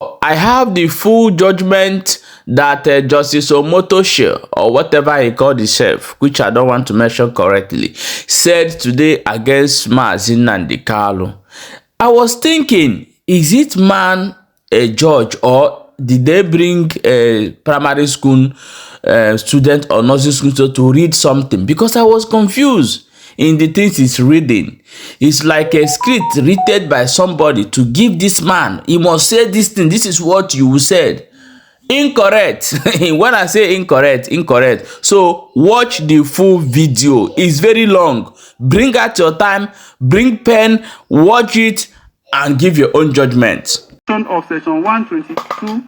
I have the full judgment that Justice Omotosho, or whatever he called himself, which I don't want to mention correctly, said today against Mazi Nnamdi Kanu. I was thinking, is it man a judge, or did they bring a primary school student or nursing school student to read something? Because I was confused in the things he's reading. It's like a script written by somebody to give this man, he must say this thing, this is what you said. Incorrect. When I say incorrect, incorrect. So watch the full video. It's very long. Bring out your time, bring pen, watch it, and give your own judgment. Of Section 122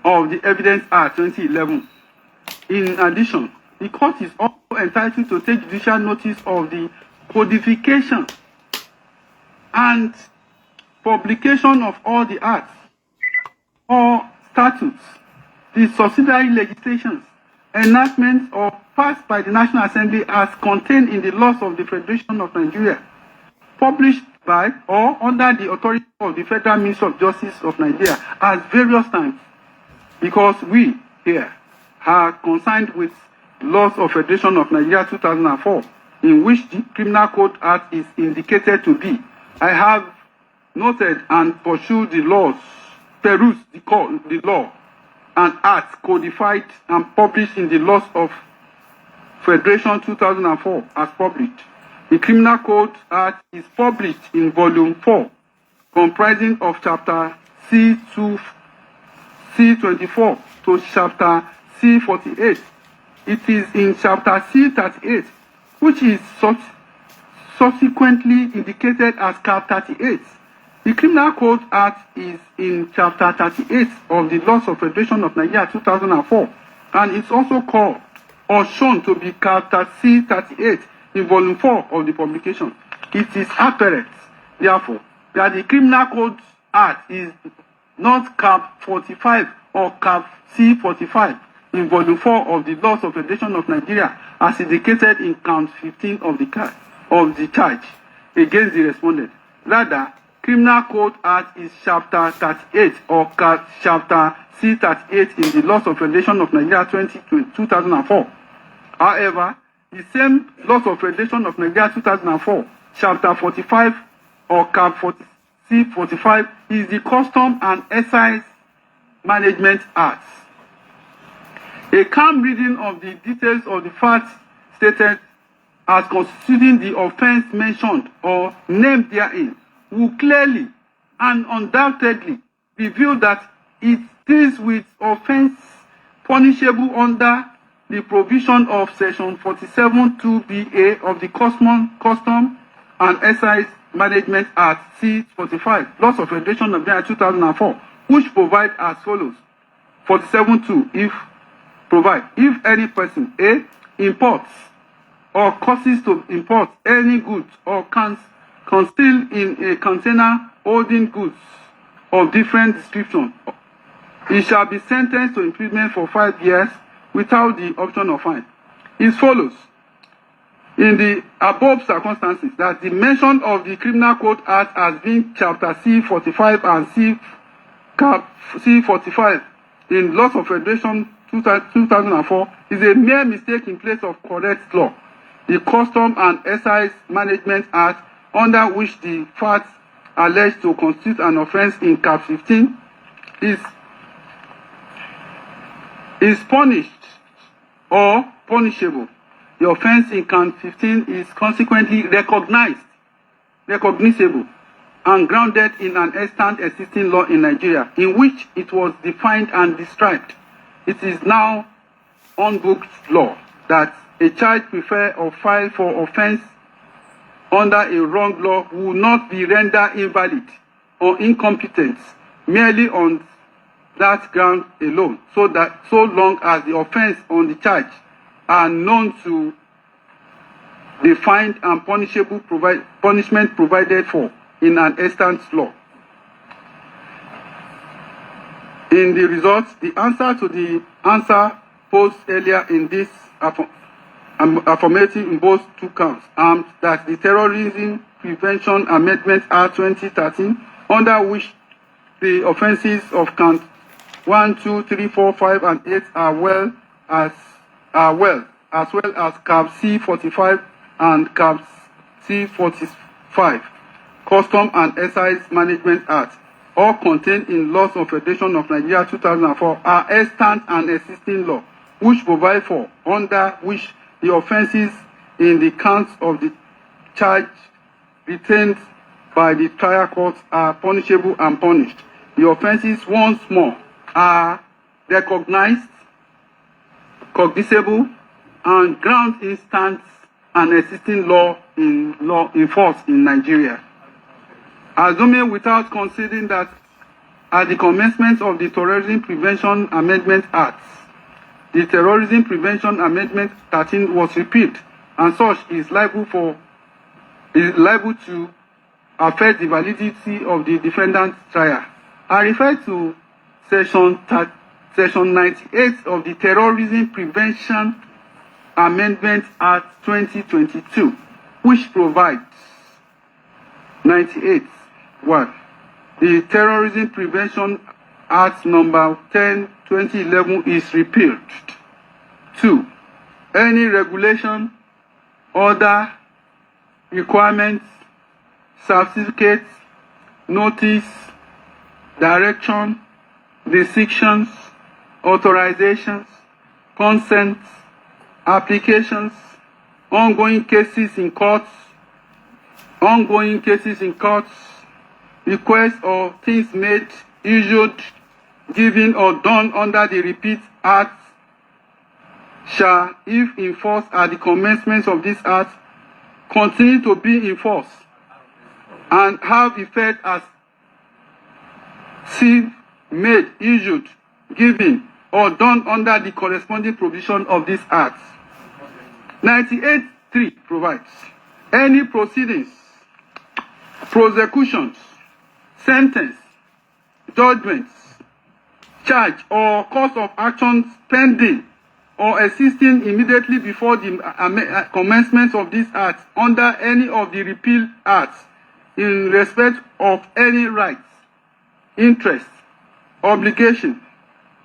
of the Evidence Act 2011. In addition, the court is also entitled to take judicial notice of the codification and publication of all the acts or statutes, the subsidiary legislations, enactments or passed by the National Assembly as contained in the laws of the Federation of Nigeria, published by or under the authority of the Federal Ministry of Justice of Nigeria at various times, because we here are concerned with laws of Federation of Nigeria 2004, in which the Criminal Code Act is indicated to be. I have noted and pursued the laws, perused the law and acts codified and published in the laws of Federation 2004 as published. The Criminal Code Act is published in Volume 4, comprising of Chapter C24 to Chapter C48. It is in Chapter C38, which is subsequently indicated as Cap 38. The Criminal Code Act is in Chapter 38 of the Laws of Federation of Nigeria 2004, and it's also called or shown to be Chapter C38 in Volume 4 of the publication. It is apparent, therefore, that the Criminal Code Act is not Cap 45 or Cap C45 in Volume 4 of the Laws of Federation of Nigeria, as indicated in Count 15 of the charge against the respondent. Rather, Criminal Code Act is Chapter 38 or Chapter C38 in the Laws of Federation of Nigeria 2004. However, the same Laws of Federation of Nigeria 2004, Chapter 45 or Cap C45 is the Custom and Excise Management Act. A calm reading of the details of the facts stated as constituting the offense mentioned or named therein will clearly and undoubtedly reveal that it deals with offense punishable under the provision of Section 47(2)(ba) of the Custom and Excise Management Act C45, Laws of Federation of Nigeria 2004, which provide as follows. 47(2) if any person A imports or causes to import any goods or conceal in a container holding goods of different description, he shall be sentenced to imprisonment for 5 years without the option of fine. It follows, in the above circumstances, that the mention of the Criminal Code Act as being Chapter C45 and C45 in Laws of Federation 2004 is a mere mistake in place of correct law. The Custom and Excise Management Act, under which the facts alleged to constitute an offense in Cap 15, is punished or punishable. The offense in Cap 15 is consequently recognizable, and grounded in an extant existing law in Nigeria, in which it was defined and described. It is now unbooked law that a charge preferred or filed for offense under a wrong law will not be rendered invalid or incompetent merely on that ground alone, so long as the offense on the charge are known to defined and punishment provided for in an extant law. In the results, the answer to the answer posed earlier in this affirmative in both two counts, that the Terrorism Prevention Amendment Act 2013, under which the offences of count 1, 2, 3, 4, 5, and 8 as well as Cap C45 and Cap C45, Custom and Excise Management Act, all contained in Laws of Federation of Nigeria 2004, are extant and existing law, which provide for, under which the offences in the counts of the charge retained by the trial court are punishable and punished. The offences once more are recognized, cognizable, and ground instant and existing law in force in Nigeria. Assuming without considering that at the commencement of the Terrorism Prevention Amendment Act, the Terrorism Prevention Amendment 13 was repealed, and such is liable to affect the validity of the defendant's trial. I refer to Section 98 of the Terrorism Prevention Amendment Act 2022, which provides 98.1. The Terrorism Prevention Act number 10, 2011 is repealed. 2. Any regulation, order, requirements, certificates, notice, direction, restrictions, authorizations, consents, applications, ongoing cases in courts, requests or things made, issued, given, or done under the Repeal Act shall, if in force at the commencement of this act, continue to be in force and have effect as sealed, made, issued, given, or done under the corresponding provision of this act. 98.3 provides any proceedings, prosecutions, sentence, judgments, charge, or cause of actions pending or existing immediately before the commencement of this act under any of the repealed acts in respect of any rights, interest, obligation,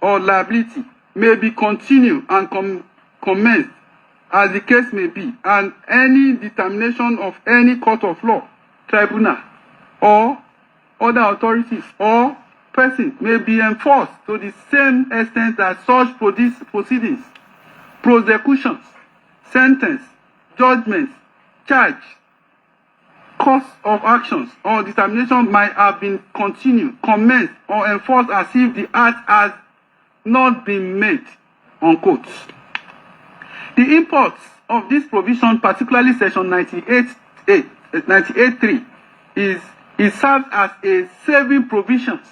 or liability may be continued and commenced as the case may be, and any determination of any court of law, tribunal, or other authorities or person may be enforced to the same extent that such proceedings, prosecutions, sentence, judgments, charge, course of actions, or determination might have been continued, commenced, or enforced as if the act has not been made, unquote. The import of this provision, particularly section 98.3, is it serves as a saving provisions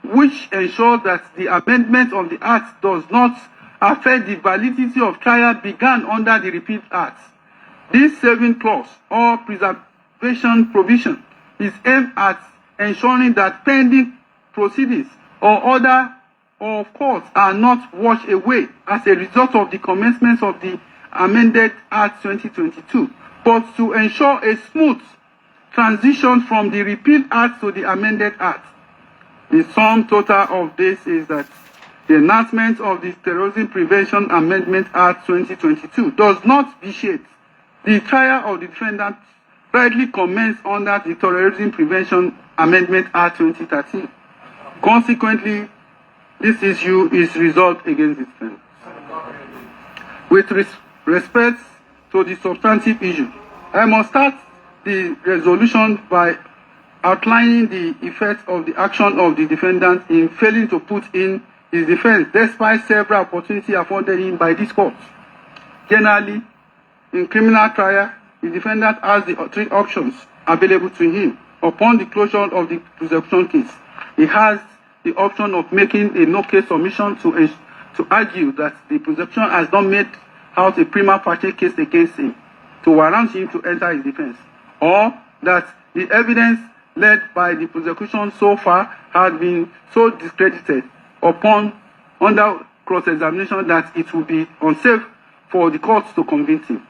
which ensure that the amendment of the act does not affect the validity of trial begun under the Repeal Act. This saving clause or preservation provision is aimed at ensuring that pending proceedings or order of court are not washed away as a result of the commencement of the amended Act 2022, but to ensure a smooth transition from the Repeal Act to the amended Act. The sum total of this is that the enactment of the Terrorism Prevention Amendment Act 2022 does not vitiate the trial of the defendant rightly commenced under the Terrorism Prevention Amendment Act 2013. Consequently, this issue is resolved against the defendant. With respect to the substantive issue, I must start the resolution by outlining the effect of the action of the defendant in failing to put in his defense despite several opportunities afforded him by this court. Generally, in criminal trial, the defendant has the three options available to him. Upon the closure of the prosecution case, he has the option of making a no-case submission to argue that the prosecution has not made out a prima facie case against him to warrant him to enter his defense, or that the evidence led by the prosecution so far has been so discredited under cross-examination that it will be unsafe for the court to convict him.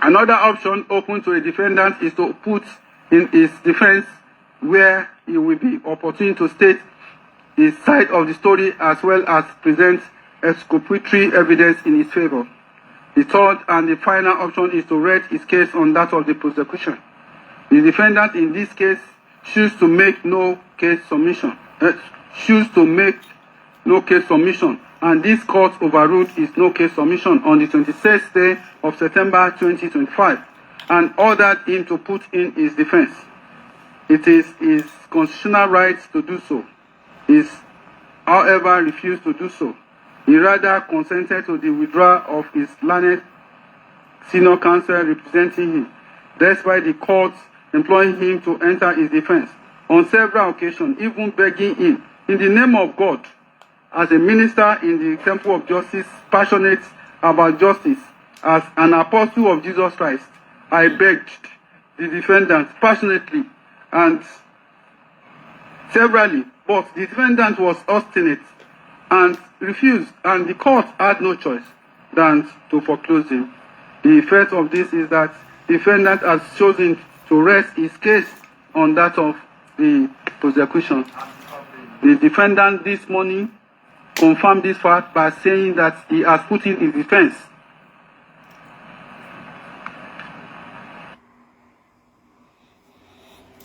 Another option open to a defendant is to put in his defense where he will be opportune to state his side of the story as well as present exculpatory evidence in his favor. The third and the final option is to rest his case on that of the prosecution. The defendant in this case choose to make no case submission, and this court overruled his no case submission on the 26th day of September 2025 and ordered him to put in his defense. It is his constitutional right to do so. He, however, refused to do so. He rather consented to the withdrawal of his learned senior counsel representing him, despite the court employing him to enter his defense on several occasions, even begging him, in the name of God, as a minister in the temple of justice, passionate about justice, as an apostle of Jesus Christ, I begged the defendant passionately and severally, but the defendant was obstinate and refused, and the court had no choice than to foreclose him. The effect of this is that the defendant has chosen to rest his case on that of the prosecution. The defendant this morning confirmed this fact by saying that he has put in his defense.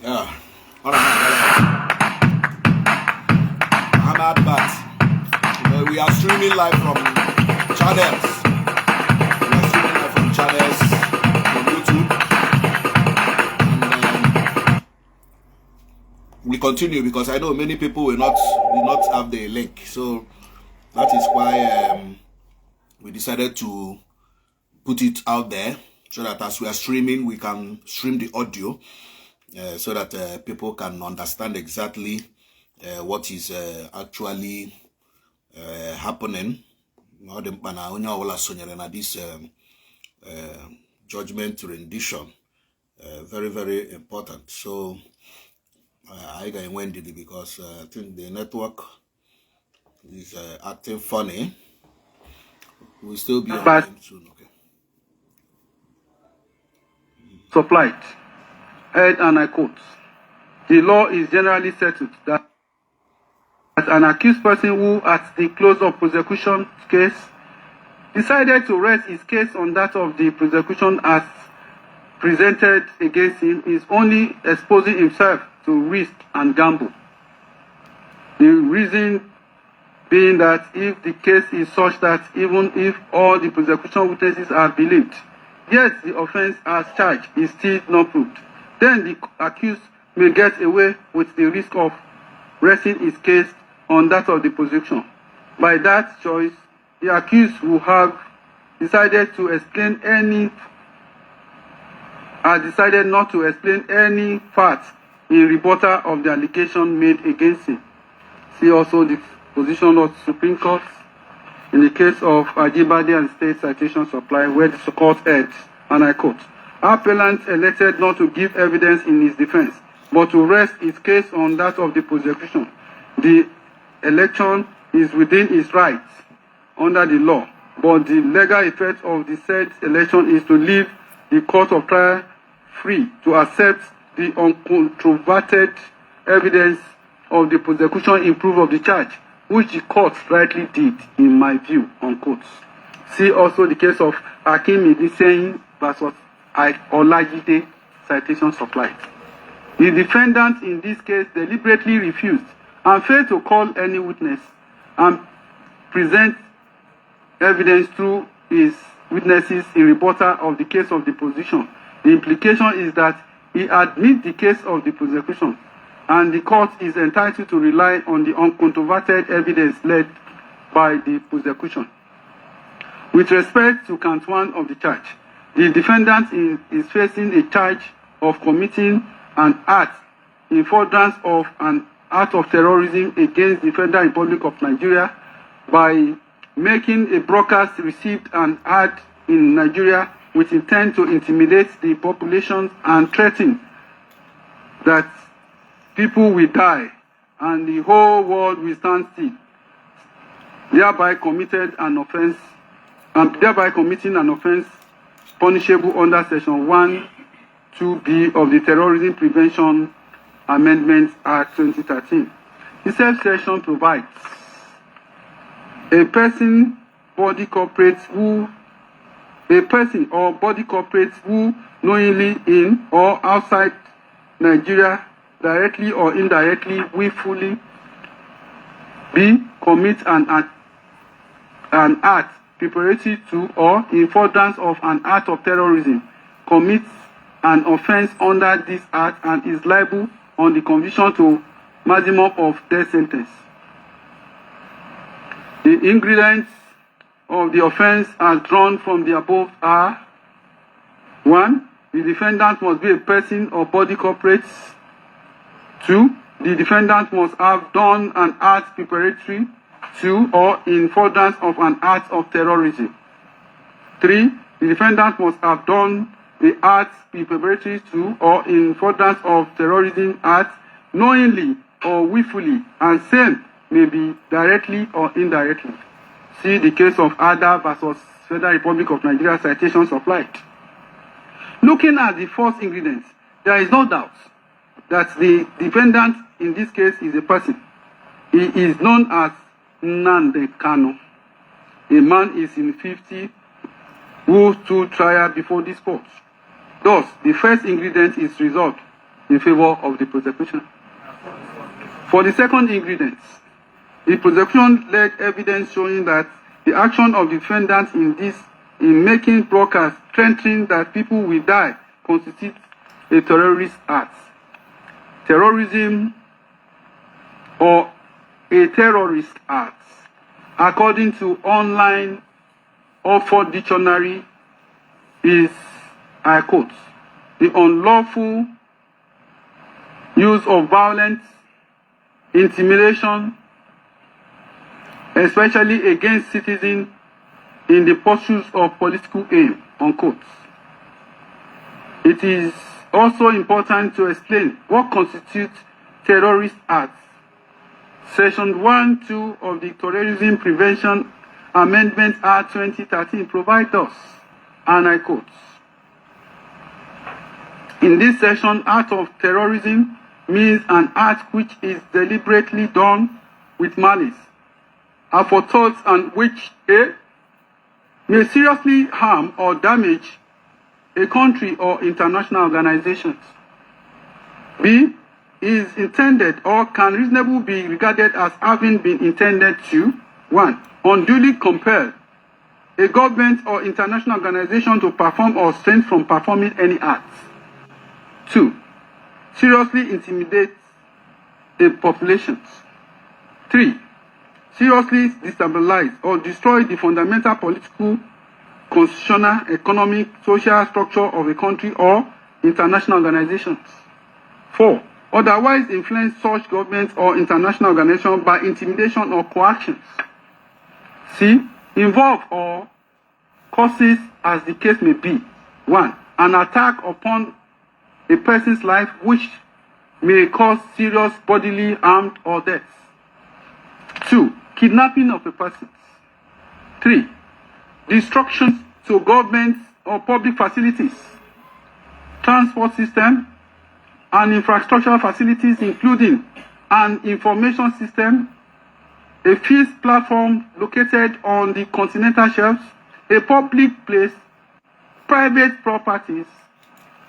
Yeah. All right. I'm at bat. We are streaming live from channels. We are streaming live from channels on YouTube. And we continue because I know many people will not have the link. So that is why we decided to put it out there so that as we are streaming, we can stream the audio so that people can understand exactly what is actually happening. This judgment rendition, very, very important. So I got Wendy because I think the network is acting funny. We'll still be on time soon. Okay. Supplied. And I quote, the law is generally settled that an accused person who, at the close of prosecution case, decided to rest his case on that of the prosecution as presented against him is only exposing himself to risk and gamble. The reason being that if the case is such that even if all the prosecution witnesses are believed, yet the offense as charged is still not proved, then the accused may get away with the risk of resting his case on that of the prosecution. By that choice, the accused will have decided not to explain any fact in rebuttal of the allegation made against him. See also the position of the Supreme Court in the case of Ajibade and State Citation Supply, where the court held, and I quote, appellant elected not to give evidence in his defense, but to rest his case on that of the prosecution. The election is within his rights under the law, but the legal effect of the said election is to leave the court of trial free to accept the uncontroverted evidence of the prosecution in proof of the charge, which the court rightly did, in my view, unquote. See also the case of Akim Idisseyin versus Olajide Citation Supplied. The defendant in this case deliberately refused and failed to call any witness and present evidence through his witnesses in rebuttal of the case of the prosecution. The implication is that he admits the case of the prosecution, and the court is entitled to rely on the uncontroverted evidence led by the prosecution. With respect to count one of the charge, the defendant is facing a charge of committing an act in furtherance of an act of terrorism against the Federal Republic of Nigeria by making a broadcast received and heard in Nigeria with intent to intimidate the population and threaten that people will die and the whole world will stand still, thereby committing an offense punishable under Section 1(2)(b) of the Terrorism Prevention Amendment Act 2013. The subsection provides a person or body corporate who knowingly in or outside Nigeria, directly or indirectly, willfully, b, commit an act preparatory to or in furtherance of an act of terrorism, commits an offence under this act and is liable on the conviction to maximum of death sentence. The ingredients of the offence as drawn from the above are: 1. The defendant must be a person or body corporate. 2. The defendant must have done an act preparatory to or in furtherance of an act of terrorism. 3. The defendant must have done the act preparatory to or in furtherance of terrorism act knowingly or willfully, and same may be directly or indirectly. See the case of Ada versus Federal Republic of Nigeria, citation supplied. Looking at the first ingredient, there is no doubt that the defendant in this case is a person. He is known as Nnamdi Kanu. A man is in 50 who stood trial before this court. Thus, the first ingredient is resolved in favor of the prosecution. For the second ingredient, the prosecution led evidence showing that the action of the defendant in making broadcasts threatening that people will die constitutes a terrorist act. Terrorism or a terrorist act, according to online Oxford Dictionary, is, I quote, the unlawful use of violence, intimidation, especially against citizens in the pursuit of political aim, unquote. It is also important to explain what constitutes terrorist acts. Section 1(2) of the Terrorism Prevention Amendment Act 2013 provides us, and I quote, in this section, act of terrorism means an act which is deliberately done with malice, aforethought, and which a may seriously harm or damage a country or international organizations. B, is intended or can reasonably be regarded as having been intended to: 1. Unduly compel a government or international organization to perform or refrain from performing any act. 2. Seriously intimidate the populations. 3. Seriously destabilize or destroy the fundamental political, constitutional, economic, social structure of a country or international organizations. 4. Otherwise influence such government or international organization by intimidation or coercion. C. Involve or causes, as the case may be: 1. An attack upon a person's life which may cause serious bodily harm or death. 2. Kidnapping of a person. 3. Destruction to government or public facilities, transport system, and infrastructural facilities, including an information system, a fixed platform located on the continental shelves, a public place, private properties,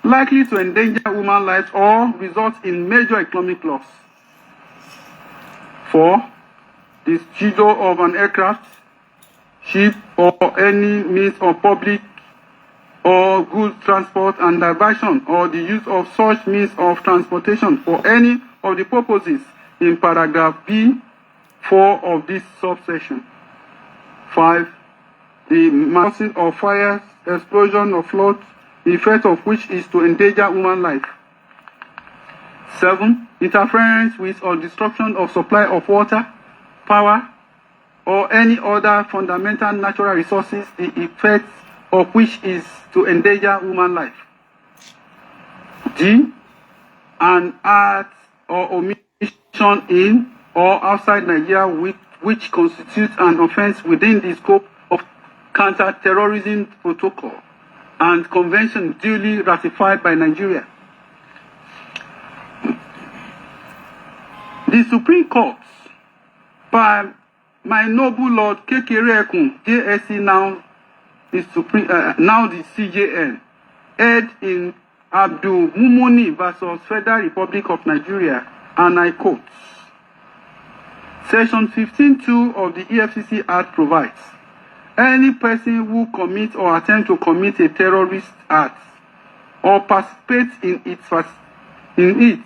likely to endanger human lives or result in major economic loss. 4. The seizure of an aircraft, ship, or any means of public or goods transport and diversion, or the use of such means of transportation for any of the purposes in paragraph B(4) of this subsection. 5. The causing of fires, explosion, or flood, the effect of which is to endanger human life. 7. Interference with or destruction of supply of water, power, or any other fundamental natural resources, the effect of which is to endanger human life. D. An act or omission in or outside Nigeria which constitutes an offense within the scope of counter-terrorism protocol and convention duly ratified by Nigeria. The Supreme Court, by my noble Lord Kekere Ekun, JSC, now the CJN, heard in Abdul Mumuni versus Federal Republic of Nigeria, and I quote, Section 15(2) of the EFCC Act provides, any person who commits or attempts to commit a terrorist act or participates in it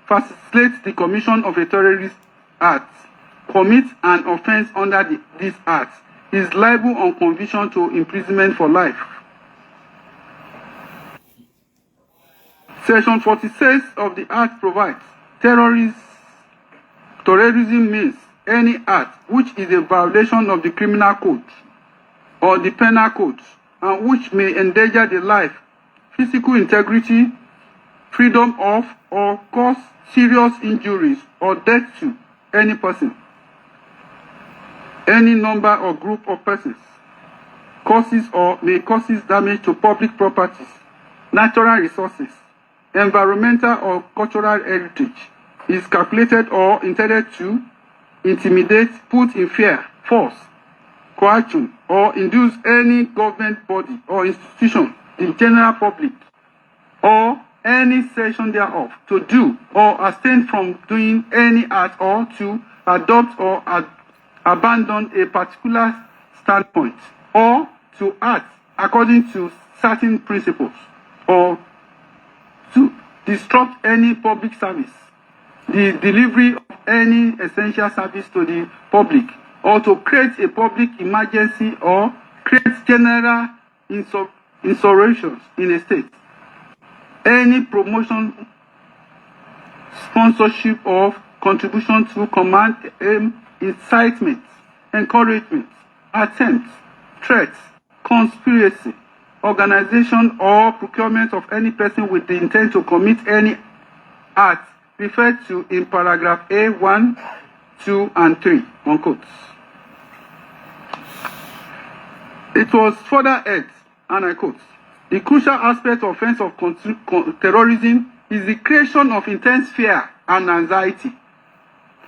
facilitates the commission of a terrorist act, commits an offense under this act, is liable on conviction to imprisonment for life. Section 46 of the Act provides, terrorism means any act which is a violation of the criminal code or the penal code and which may endanger the life, physical integrity, freedom of, or cause serious injuries or death to any person, any number or group of persons, causes or may causes damage to public properties, natural resources, environmental or cultural heritage, is calculated or intended to intimidate, put in fear, force, coercion, or induce any government body or institution, the general public, or any section thereof, to do or abstain from doing any act or to adopt or abandon a particular standpoint, or to act according to certain principles, or to disrupt any public service, the delivery of any essential service to the public, or to create a public emergency or create general insurrections in a state. Any promotion, sponsorship of contribution to command, aim, incitement, encouragement, attempt, threats, conspiracy, organization or procurement of any person with the intent to commit any act referred to in paragraph A, 1, 2, and 3, unquote. It was further added, and I quote, the crucial aspect of offense of terrorism is the creation of intense fear and anxiety,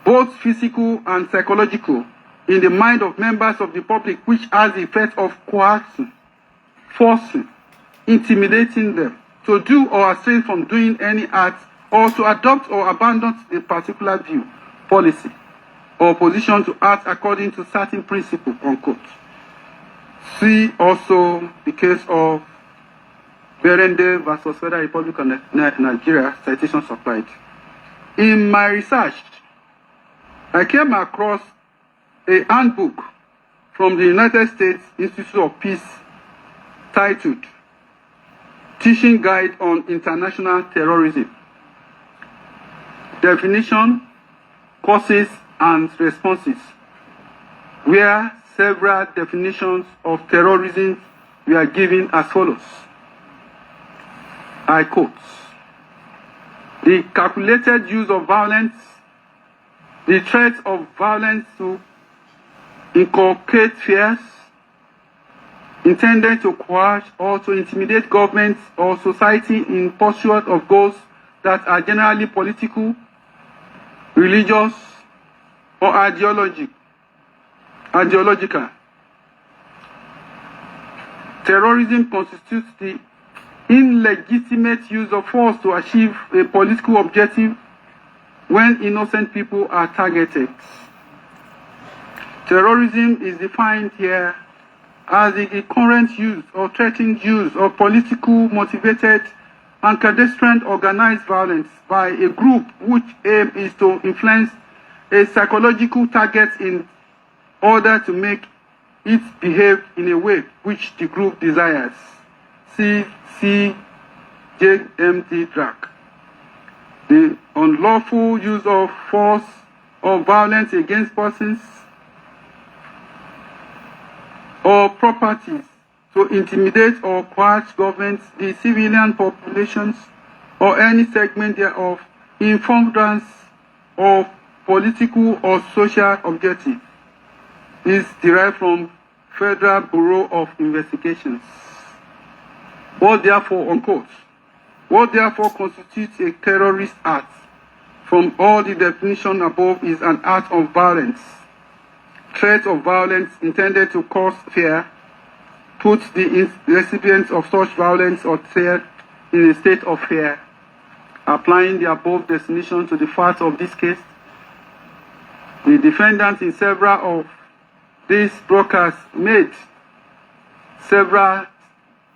both physical and psychological, in the mind of members of the public, which has the effect of coercing, forcing, intimidating them to do or abstain from doing any act, or to adopt or abandon a particular view, policy, or position to act according to certain principles, unquote. See also the case of Berende versus Federal Republic of Nigeria, citation supplied. In my research, I came across a handbook from the United States Institute of Peace titled Teaching Guide on International Terrorism. Definition, causes, and responses, where several definitions of terrorism were given as follows. I quote, the calculated use of violence, the threat of violence to inculcate fears, intended to coerce or to intimidate governments or society in pursuit of goals that are generally political, religious, or ideological. Terrorism constitutes the illegitimate use of force to achieve a political objective when innocent people are targeted. Terrorism is defined here as the current use or threatened use of political motivated and clandestine organized violence by a group which aim is to influence a psychological target in order to make it behave in a way which the group desires. See Judgement drag. The unlawful use of force or violence against persons or properties to intimidate or coerce governments, the civilian populations, or any segment thereof in furtherance of political or social objective is derived from Federal Bureau of Investigations. What therefore, unquote, what therefore constitutes a terrorist act from all the definition above is an act of violence, threat of violence intended to cause fear, put the recipients of such violence or threat in a state of fear. Applying the above definition to the facts of this case, the defendants in several of these broadcasts made several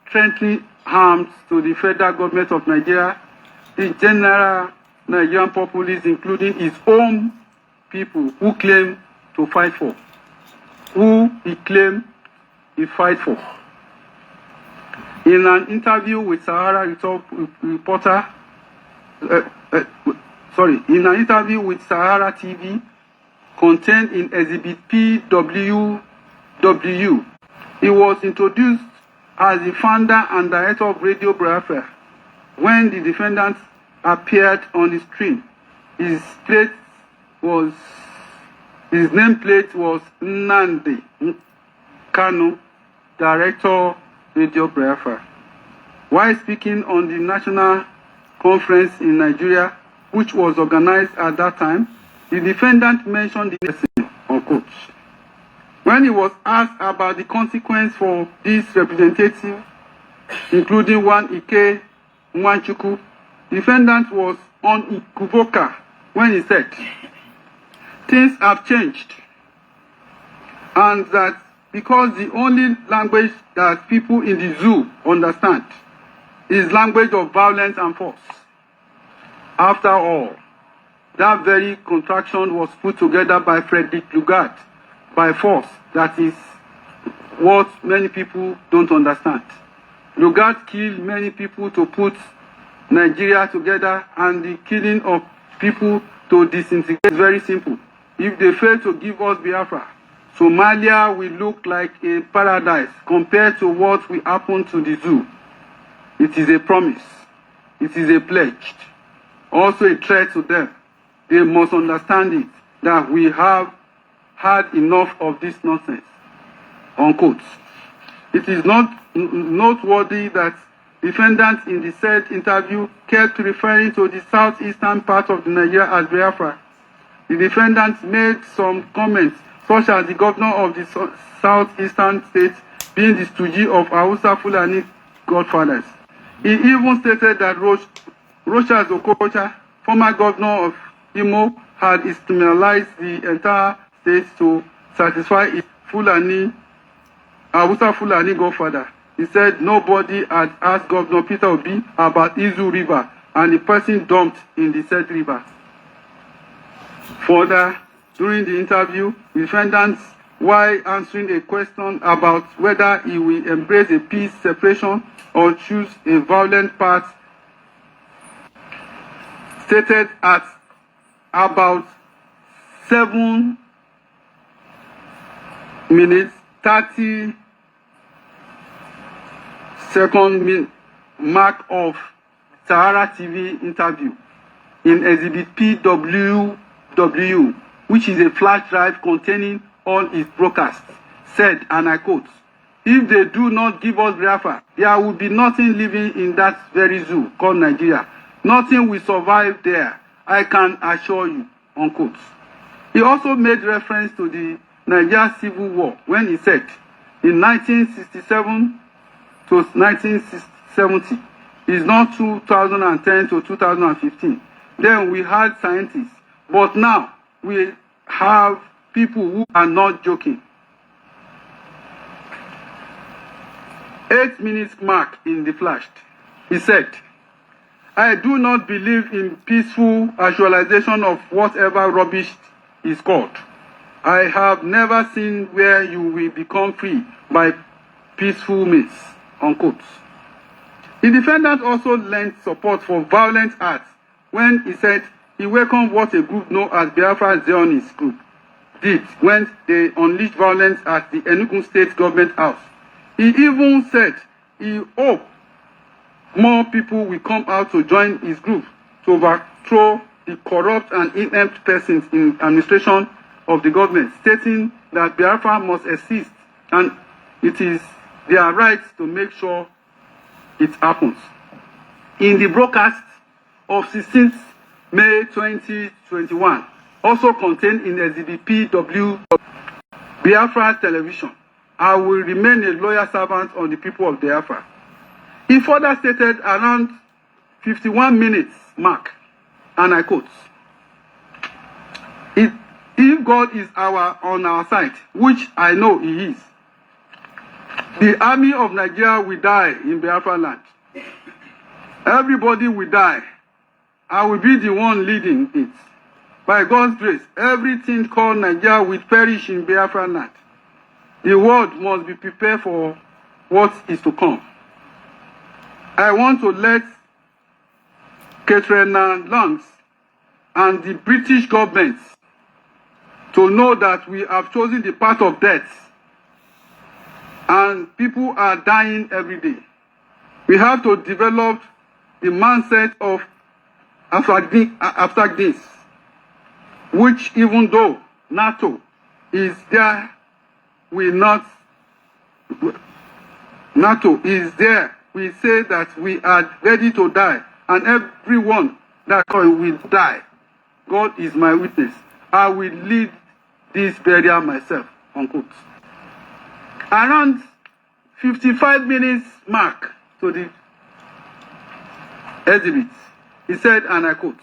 threatening harms to the federal government of Nigeria, the general Nigerian populace, including its own people who claim to fight for, who he claimed he fight for. In an interview with Sahara reporter, in an interview with Sahara TV contained in Exhibit PWW, he was introduced as the founder and director of Radio Biafra. When the defendant appeared on the screen, his nameplate was Nnamdi Kanu, director Radio Biafra. While speaking on the national conference in Nigeria, which was organized at that time, the defendant mentioned the person, unquote. When he was asked about the consequence for this representative, including one Ike Nwanchuku, the defendant was unequivocal when he said, things have changed, and that because the only language that people in the zoo understand is language of violence and force. After all, that very contraction was put together by Frederick Lugard by force. That is what many people don't understand. Lugard killed many people to put Nigeria together, and the killing of people to disintegrate is very simple. If they fail to give us Biafra, Somalia will look like a paradise compared to what will happen to the zoo. It is a promise. It is a pledge. Also a threat to them. They must understand it, that we have had enough of this nonsense. Unquote. It is not noteworthy that defendants in the said interview kept referring to the southeastern part of Nigeria as Biafra. The defendants made some comments, such as the governor of the southeastern state being the stooge of Hausa Fulani godfathers. He even stated that Rochas Okocha, former governor of Imo, had instrumentalized the entire state to satisfy its Hausa Fulani godfather. He said nobody had asked Governor Peter Obi about Izu River, and the person dumped in the said river. Further, during the interview, defendants, while answering a question about whether he will embrace a peace separation or choose a violent path, stated at about 7 minutes 30 second mark of Sahara TV interview in Exhibit PWW, which is a flash drive containing all its broadcasts, said, and I quote, "If they do not give us Biafra, there will be nothing living in that very zoo called Nigeria. Nothing will survive there, I can assure you," unquote. He also made reference to the Nigeria Civil War when he said, in 1967 to 1970, it's not 2010 to 2015. Then we had scientists, but now we have people who are not joking. 8 minutes mark in the flash. He said, "I do not believe in peaceful actualization of whatever rubbish is called. I have never seen where you will become free by peaceful means," unquote. The defendant also lent support for violent acts when he said he welcomed what a group known as Biafra Zionist group did when they unleashed violence at the Enugu State Government House. He even said he hoped more people will come out to join his group to overthrow the corrupt and inept persons in administration of the government, stating that Biafra must exist and it is their right to make sure it happens. In the broadcast of 16th May 2021, also contained in Exhibit PW Biafra Television, I will remain a loyal servant of the people of Biafra. He further stated around 51 minutes mark, and I quote, if God is on our side, which I know he is, the army of Nigeria will die in Biafra land. Everybody will die. I will be the one leading it. By God's grace, everything called Nigeria will perish in Biafra land. The world must be prepared for what is to come. I want to let Katrina Lungs and the British government to know that we have chosen the path of death and people are dying every day. We have to develop the mindset of after this, which even though NATO is there, NATO is there. We say that we are ready to die, and everyone that will die. God is my witness. I will lead this burial myself, unquote. Around 55 minutes mark to the exhibit, he said, and I quote,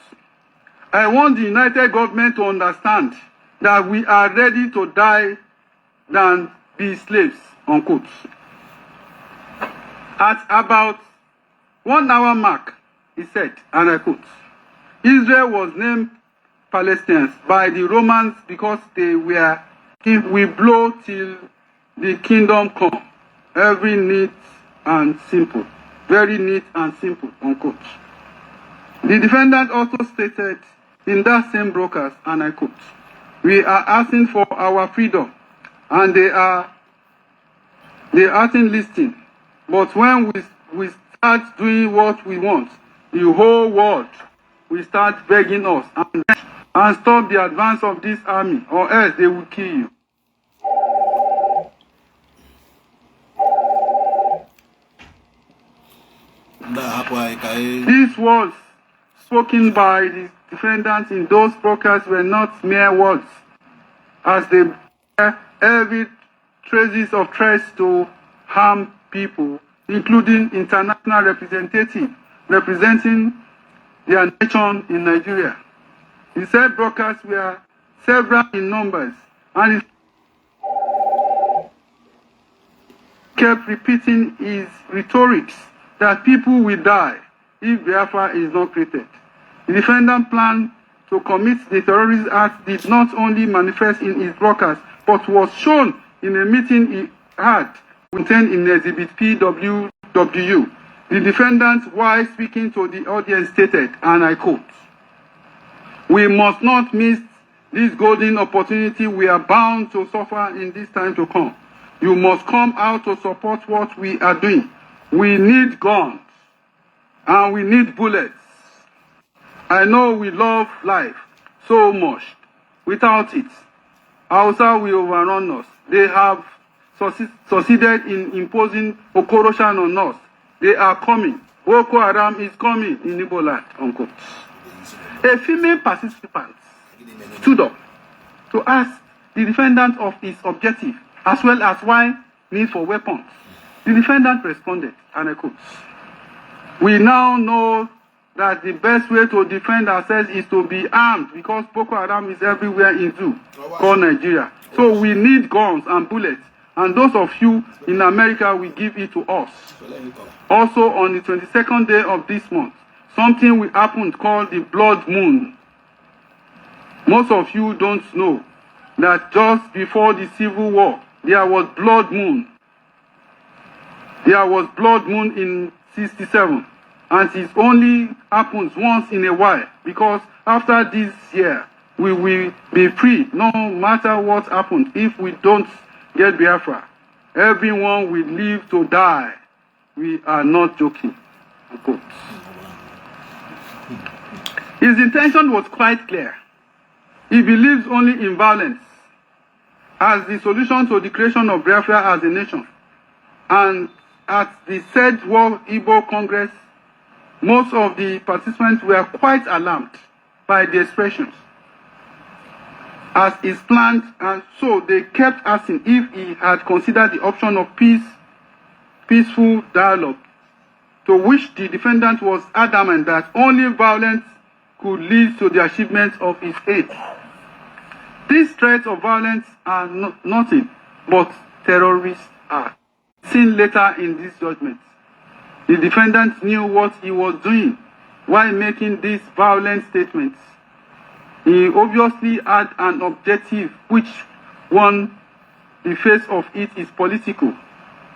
I want the United Government to understand that we are ready to die than be slaves, unquote. At about 1 hour mark, he said, and I quote, Israel was named Palestinians by the Romans because they were, if we blow till the kingdom come, very neat and simple, unquote. The defendant also stated in that same broadcast, and I quote, we are asking for our freedom, and they are asking listening. But when we start doing what we want, the whole world will start begging us and stop the advance of this army, or else they will kill you. These words spoken by the defendants in those broadcasts were not mere words, as they bear heavy traces of threats to harm people, including international representatives representing their nation in Nigeria. The said broadcasts were several in numbers, and he kept repeating his rhetorics that people will die if Biafra is not created. The defendant plan to commit the terrorist act did not only manifest in his broadcast, but was shown in a meeting he had contained in Exhibit PWW. The defendant, while speaking to the audience, stated, and I quote, we must not miss this golden opportunity. We are bound to suffer in this time to come. You must come out to support what we are doing. We need guns and we need bullets. I know we love life so much. Without it, Hausa will overrun us. They have succeeded in imposing Okoroshan on us. They are coming. Boko Haram is coming in Igbo land, unquote. A female participant stood up to ask the defendant of his objective, as well as why need for weapons. The defendant responded, and I quote, we now know that the best way to defend ourselves is to be armed, because Boko Haram is everywhere in Zoo, called Nigeria. So we need guns and bullets, and those of you in America will give it to us. Also, on the 22nd day of this month, something will happen called the blood moon. Most of you don't know that just before the Civil War, there was blood moon. There was blood moon in 67, and it only happens once in a while, because after this year, we will be free, no matter what happens. If we don't get Biafra, everyone will live to die. We are not joking. His intention was quite clear. He believes only in violence as the solution to the creation of Biafra as a nation. And at the said World Igbo Congress, most of the participants were quite alarmed by the expressions as is planned, and so they kept asking if he had considered the option of peaceful dialogue, to which the defendant was adamant that only violence could lead to the achievement of his aims. These threats of violence are nothing but terrorist acts. Seen later in this judgment, the defendant knew what he was doing while making these violent statements. He obviously had an objective which, one, the face of it is political.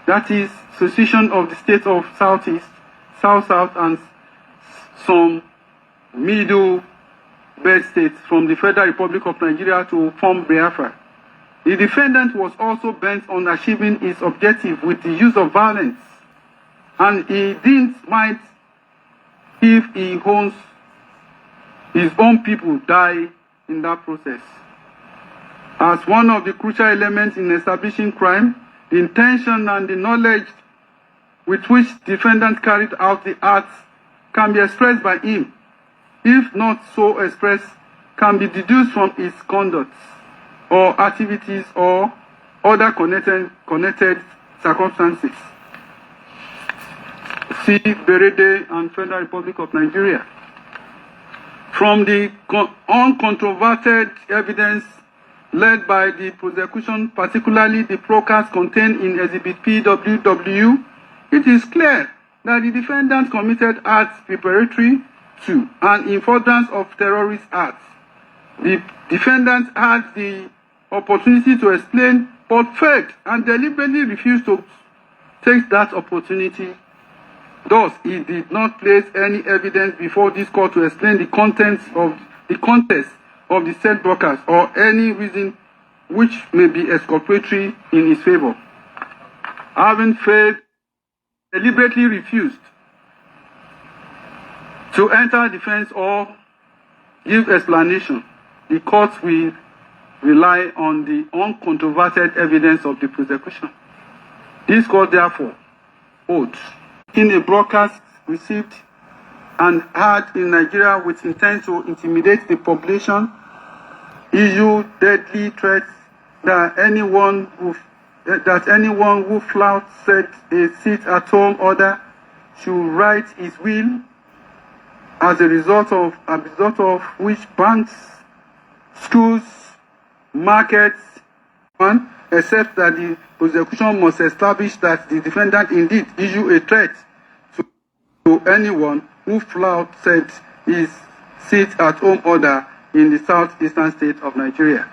That is, secession of the state of Southeast, South-South, and some middle belt states from the Federal Republic of Nigeria to form Biafra. The defendant was also bent on achieving his objective with the use of violence, and he didn't mind if his own people die in that process. As one of the crucial elements in establishing crime, the intention and the knowledge with which defendant carried out the acts can be expressed by him. If not so expressed, can be deduced from his conduct or activities or other connected circumstances. See Berede and Federal Republic of Nigeria. From the uncontroverted evidence led by the prosecution, particularly the broadcast contained in Exhibit PWW, it is clear that the defendant committed acts preparatory to and in furtherance of terrorist acts. The defendant had the opportunity to explain, but failed and deliberately refused to take that opportunity. Thus, he did not place any evidence before this court to explain the context of the said broadcast or any reason which may be exculpatory in his favor. Having failed, deliberately refused to enter defense or give explanation, the court will rely on the uncontroverted evidence of the prosecution. This court therefore holds in a broadcast received and heard in Nigeria with intent to intimidate the population, issue deadly threats that anyone who flouts said a sit-at-home order should write his will, as a result of which banks, schools, markets, except that the prosecution must establish that the defendant indeed issue a threat to anyone who flouts said his sit-at-home order in the southeastern state of Nigeria.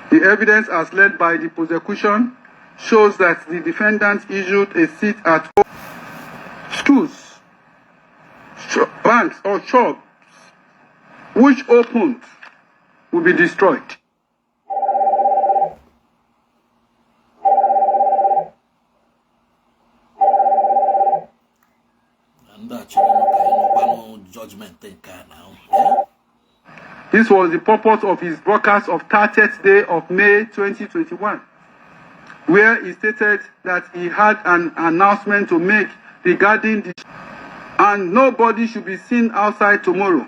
The evidence as led by the prosecution shows that the defendant issued a sit-at-home. Schools, banks or shops which opened will be destroyed. Judgment now. This was the purpose of his broadcast of 30th day of May 2021, where he stated that he had an announcement to make regarding the and nobody should be seen outside tomorrow.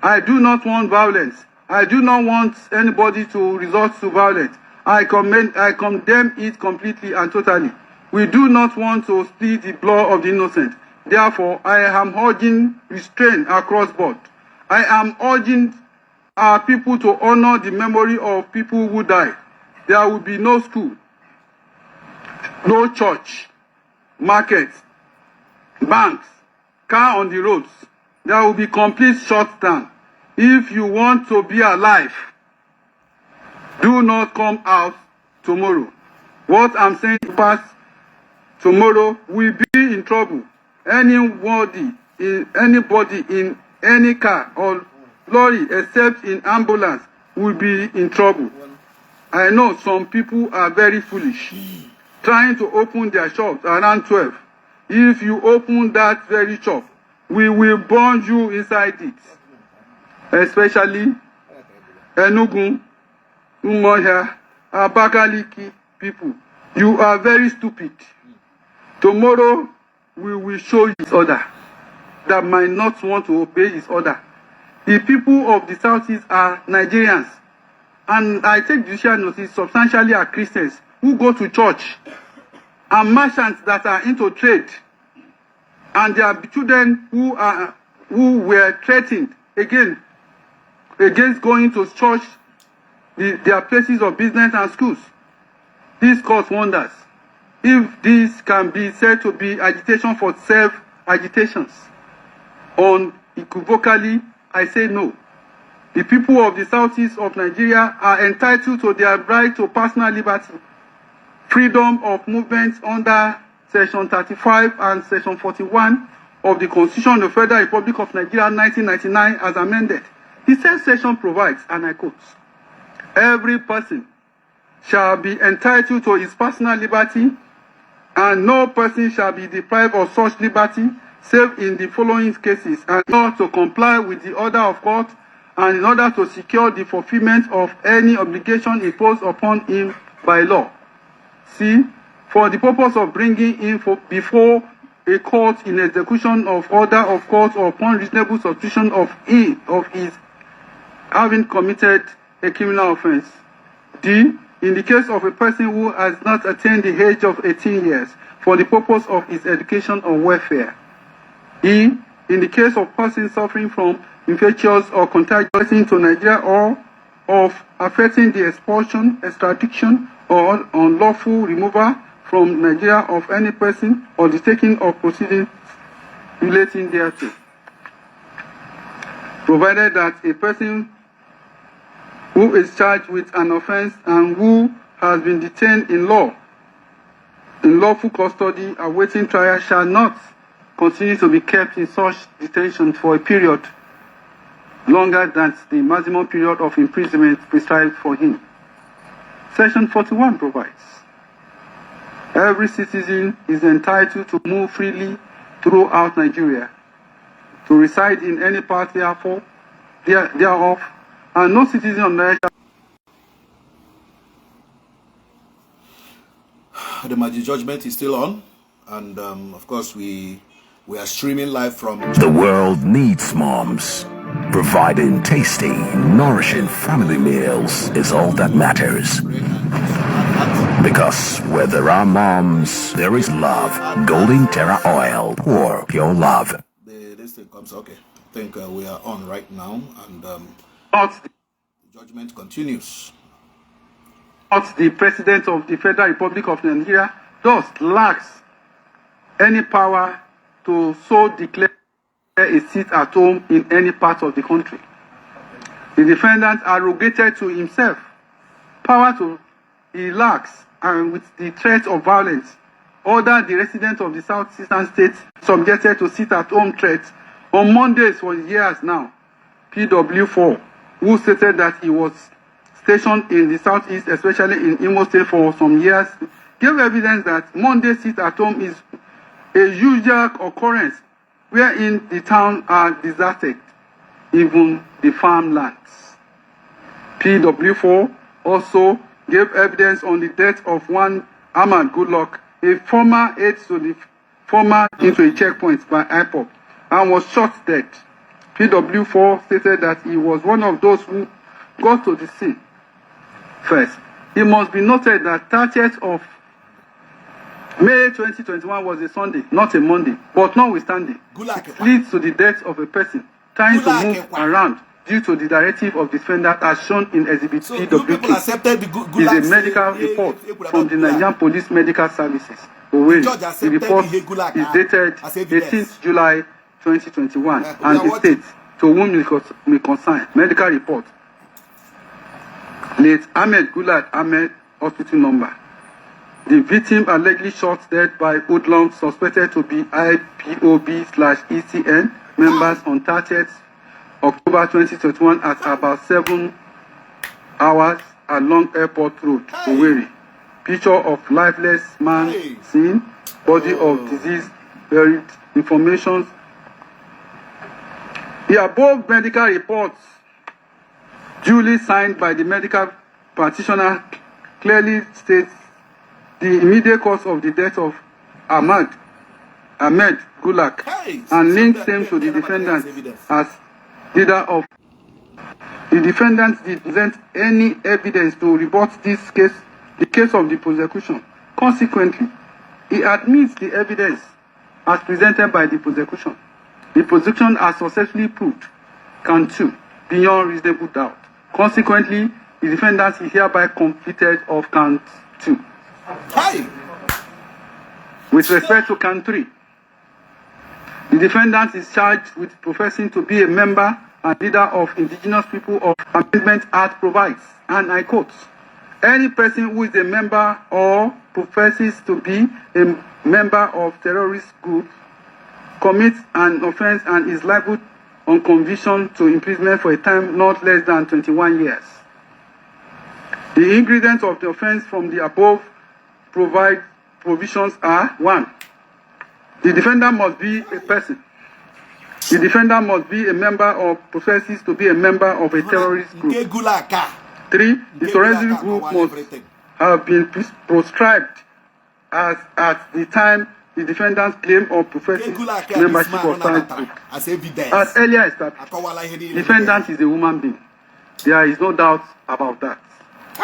I do not want violence. I do not want anybody to resort to violence. I condemn it completely and totally. We do not want to spill the blood of the innocent. Therefore, I am urging restraint across board. I am urging our people to honor the memory of people who died. There will be no school, no church, markets, banks, car on the roads. There will be complete shutdown. If you want to be alive, do not come out tomorrow. What I'm saying past tomorrow will be in trouble. Anybody in any car or lorry except in ambulance will be in trouble. I know some people are very foolish, trying to open their shops around 12. If you open that very shop, we will burn you inside it. Especially Enugu, Umuahia, Abakaliki people. You are very stupid. Tomorrow, we will show his order that might not want to obey his order. The people of the Southeast are Nigerians. And I take judicial notice substantially are Christians who go to church and merchants that are into trade. And there are children who were threatened against going to church, their places of business and schools. This cause wonders. If this can be said to be agitation for self-agitations, unequivocally, I say no. The people of the southeast of Nigeria are entitled to their right to personal liberty, freedom of movement under Section 35 and Section 41 of the Constitution of the Federal Republic of Nigeria 1999 as amended. The same section provides, and I quote, every person shall be entitled to his personal liberty, and no person shall be deprived of such liberty, save in the following cases, and in order to comply with the order of court, and in order to secure the fulfillment of any obligation imposed upon him by law. C. For the purpose of bringing him before a court in execution of order of court or upon reasonable suspicion of his having committed a criminal offense. D. In the case of a person who has not attained the age of 18 years for the purpose of his education or welfare. E. In the case of persons suffering from infectious or contagious into Nigeria or of affecting the expulsion, extradition, or unlawful removal from Nigeria of any person or the taking of proceedings relating thereto. Provided that a person who is charged with an offense and who has been detained in lawful custody awaiting trial shall not continue to be kept in such detention for a period longer than the maximum period of imprisonment prescribed for him. Section 41 provides, every citizen is entitled to move freely throughout Nigeria, to reside in any part thereof, and no citizen of Nigeria. The Mazi Judgment is still on, and of course we are streaming live from... The world needs moms. Providing tasty, nourishing family meals is all that matters. Because where there are moms, there is love. Golden Terra Oil, pure love. This thing comes, okay. I think we are on right now, and the judgment continues. The President of the Federal Republic of Nigeria thus lacks any power to so declare a seat at home in any part of the country. The defendant arrogated to himself power to he lacks, and with the threat of violence, ordered the residents of the southeastern states subjected to sit at home threats on Mondays for years now. PW4, who stated that he was stationed in the southeast, especially in Imo State for some years, gave evidence that Monday sit at home is a usual occurrence wherein the town are deserted, even the farmlands. PW4 also gave evidence on the death of one Ahmad Goodluck, a former aide to the former into a checkpoint by IPOP, and was shot dead. PW4 stated that he was one of those who got to the scene first. It must be noted that 30th of May 2021 was a Sunday, not a Monday, but notwithstanding, it leads to the death of a person trying to move around due to the directive of the defendant as shown in Exhibit PWK. Is a medical report from the Nigerian Police Medical Services. The report is dated 18th July 2021 and it states, to whom it may concern, medical report. Late Ahmed Gulad Ahmed, hospital number. The victim allegedly shot dead by hoodlums suspected to be IPOB/ECN members on 30th October 2021 at about 7 hours along Airport Road, Owerri. Picture of lifeless man seen, body of disease buried, information. The above medical reports, duly signed by the medical practitioner, clearly states the immediate cause of the death of Ahmed Gulak, and links him to the defendant as leader of. The defendant did not present any evidence to rebut this case, the case of the prosecution. Consequently, he admits the evidence as presented by the prosecution. The prosecution has successfully proved count 2 beyond reasonable doubt. Consequently, the defendant is hereby convicted of count 2. Hi. With respect to count 3, the defendant is charged with professing to be a member and leader of indigenous people of Amendment Act provides, and I quote, any person who is a member or professes to be a member of terrorist group commits an offense and is liable on conviction to imprisonment for a time not less than 21 years. The ingredients of the offense from the above provisions are: 1. The defendant must be a person. The defendant must be a member or professes to be a member of a terrorist group. 3. The terrorist group must have been proscribed as at the time the defendant's claim or professes membership of such group. As earlier established, the defendant is a human being. There is no doubt about that.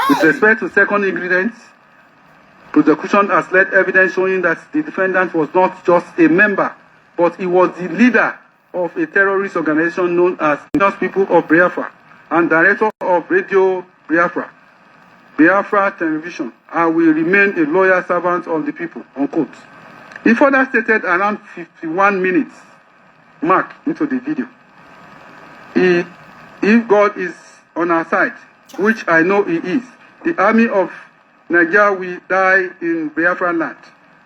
With respect to second ingredient, prosecution has led evidence showing that the defendant was not just a member, but he was the leader of a terrorist organization known as Indigenous People of Biafra and director of Radio Biafra Television, and will remain a loyal servant of the people, unquote. He further stated around 51 minutes mark into the video. If God is on our side, which I know he is, the army of Nigeria will die in Biafra land.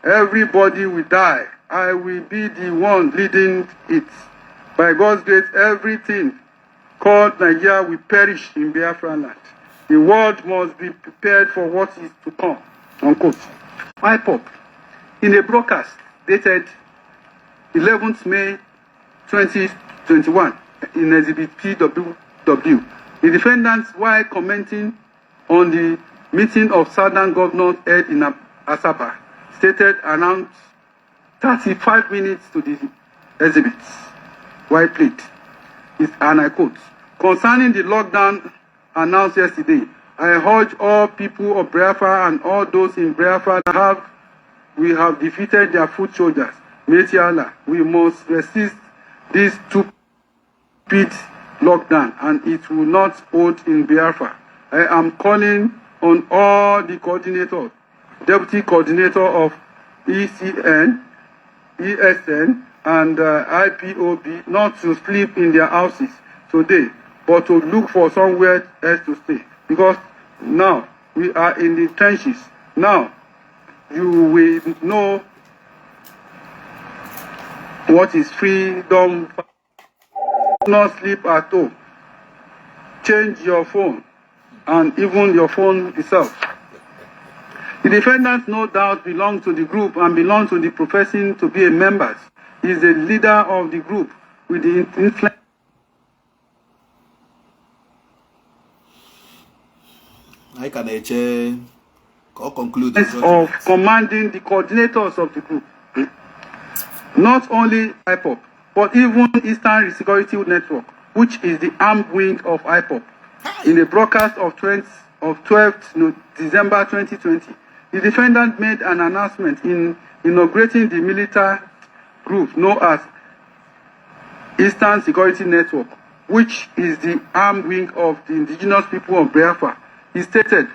Everybody will die. I will be the one leading it. By God's grace, everything called Nigeria will perish in Biafra land. The world must be prepared for what is to come, unquote. IPOP, in a broadcast dated 11th May 2021 in Exhibit PWW, the defendants, while commenting on the meeting of Southern governors held in Asaba, stated around 35 minutes to the exhibits, while played, and I quote, concerning the lockdown announced yesterday, I urge all people of Biafra and all those in Biafra that we have defeated their foot soldiers. Mighty Allah, we must resist this stupid lockdown, and it will not hold in Biafra. I am calling on all the coordinators, deputy coordinator of ESN, and IPOB not to sleep in their houses today, but to look for somewhere else to stay. Because now we are in the trenches. Now you will know what is freedom. Not sleep at home. Change your phone and even your phone itself. The defendant no doubt belongs to the group and belongs to the professing to be a member. He is a leader of the group with the influence I can conclude of commanding the coordinators of the group. Not only IPOP, but even Eastern Security Network, which is the armed wing of IPOP. In a broadcast of 12th December 2020, the defendant made an announcement in inaugurating the military group known as Eastern Security Network, which is the armed wing of the indigenous people of Biafra. He stated,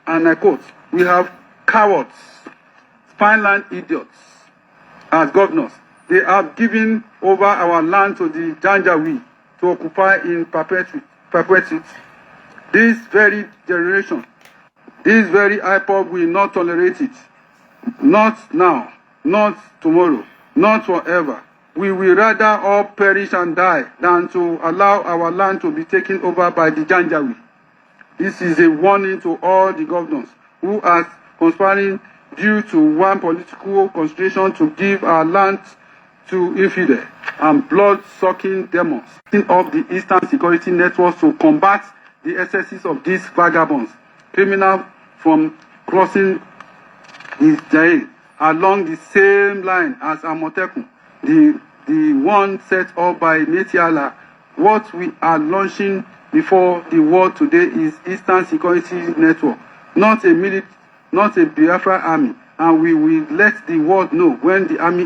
and I quote, we have cowards, spine-land idiots as governors. They have given over our land to the Janjaweed to occupy in perpetuity. This very generation, this very IPOB will not tolerate it. Not now, not tomorrow, not forever. We will rather all perish and die than to allow our land to be taken over by the Janjaweed. This is a warning to all the governors who are conspiring due to one political consideration to give our land to infidel and blood-sucking demons of the Eastern Security Network to combat the excesses of these vagabonds, criminals from crossing the Jail along the same line as Amotekun, the one set up by Metiala. What we are launching before the world today is Eastern Security Network, not a Biafra army, and we will let the world know when the army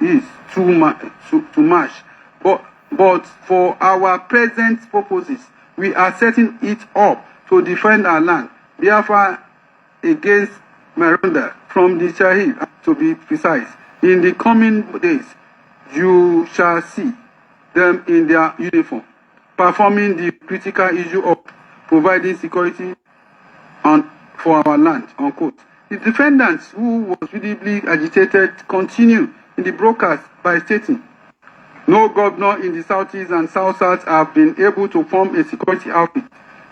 is to march. But for our present purposes, we are setting it up to defend our land, Biafra against Miranda from the Shahid, to be precise. In the coming days, you shall see them in their uniform, performing the critical issue of providing security for our land, unquote. The defendants who was visibly agitated continue in the broadcast by stating, no governor in the Southeast and South-South have been able to form a security outfit.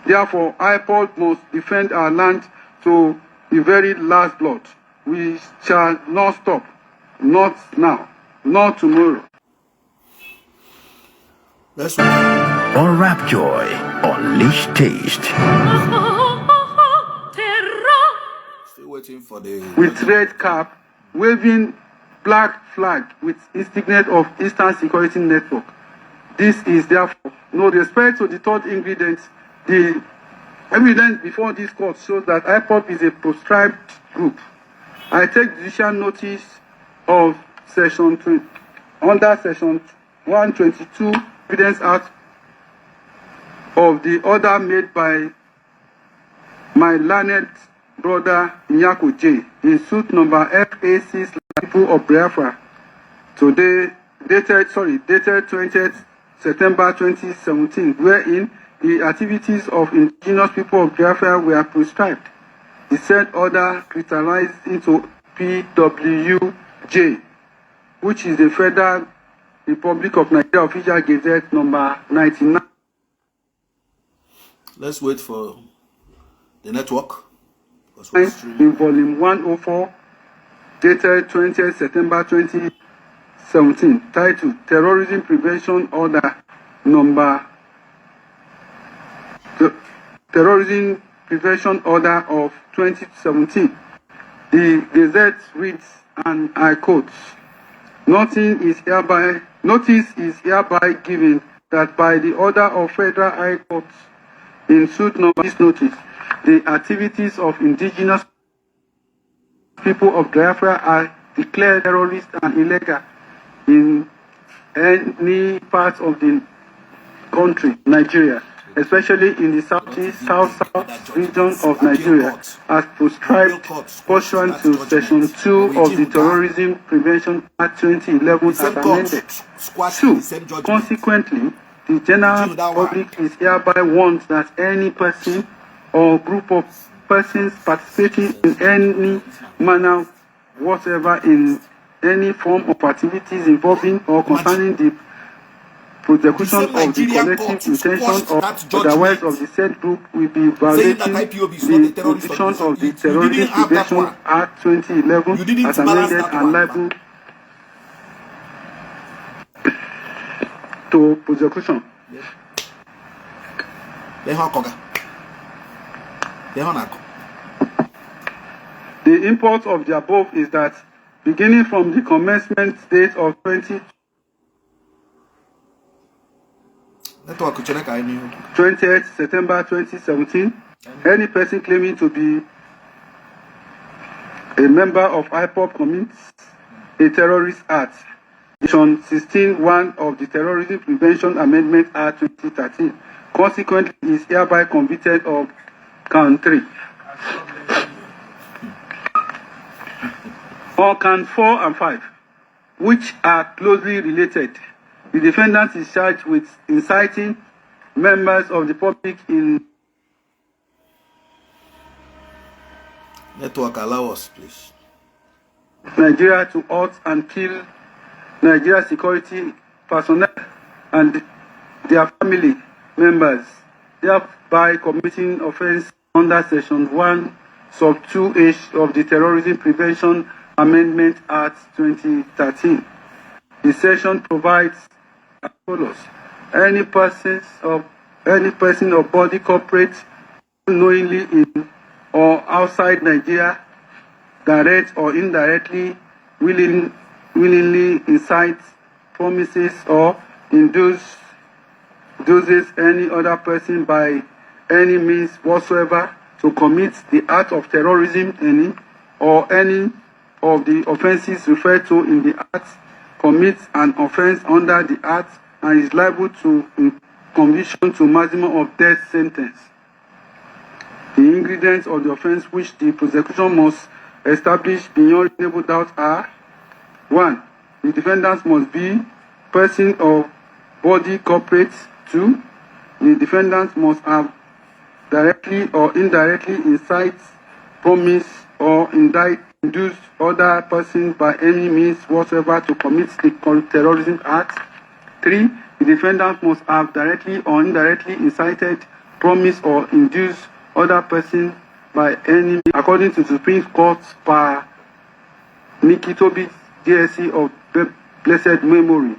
Therefore, IPOD must defend our land to the very last blood. We shall not stop, not now, not tomorrow. That's right. Unwrap joy, unleash taste. Still waiting for the... With red cap, waving black flag with insignia of Eastern Security Network. This is therefore no respect to the third ingredient. The evidence before this court shows that IPOP is a proscribed group. I take judicial notice of under section 122 Evidence Act of the order made by my learned brother Nyako J in suit number FAC People of Biafra, today dated 20th September 2017, wherein the activities of indigenous people of Biafra were prescribed. The said order crystallized into PWJ, which is the Federal Republic of Nigeria Official Gazette number 99. Let's wait for the network. In volume 104, dated 20th September 2017, titled Terrorism Prevention Order number Terrorism Prevention Order of 2017. The Gazette reads, and I quote, notice is hereby given that by the order of Federal High Court in suit number this notice, the activities of indigenous people of Biafra are declared terrorist and illegal in any part of the country, Nigeria, especially in the southeast, south region of Nigeria, as prescribed pursuant to Section 2 of the Terrorism Prevention Act 2011 as amended. 2. Consequently, the general public is hereby warned that any person or group of persons participating in any manner whatever in any form of activities involving or concerning the prosecution of the collective intention or otherwise of the said group will be violating the provisions of the Terrorism Prevention Act 2011 as amended and liable to prosecution. The import of the above is that beginning from the commencement date of 20th September 2017, any person claiming to be a member of IPOP commits a terrorist act. Section 16(1) of the Terrorism Prevention Amendment Act 2013. Consequently, is hereby convicted of count 3. Or count 4 and 5, which are closely related. The defendant is charged with inciting members of the public in network. Allow us, please. Nigeria to hurt and kill Nigeria security personnel and their family members, thereby committing offense under Section 1, Sub 2H of the Terrorism Prevention Amendment Act 2013. The section provides as follows: any person or body corporate knowingly in or outside Nigeria direct or indirectly, willingly incites, promises, or induces any other person by any means whatsoever to commit the act of terrorism, or any of the offences referred to in the act, commits an offence under the act and is liable to conviction to maximum of death sentence. The ingredients of the offence which the prosecution must establish beyond reasonable doubt are: 1. The defendant must be person or body corporate. 2. The defendant must have directly or indirectly incite, promise, or induce other persons by any means whatsoever to commit the terrorism act. 3. The defendant must have directly or indirectly incited, promised, or induced other persons by any means, according to the Supreme Court per Nikitobi DSC of blessed memory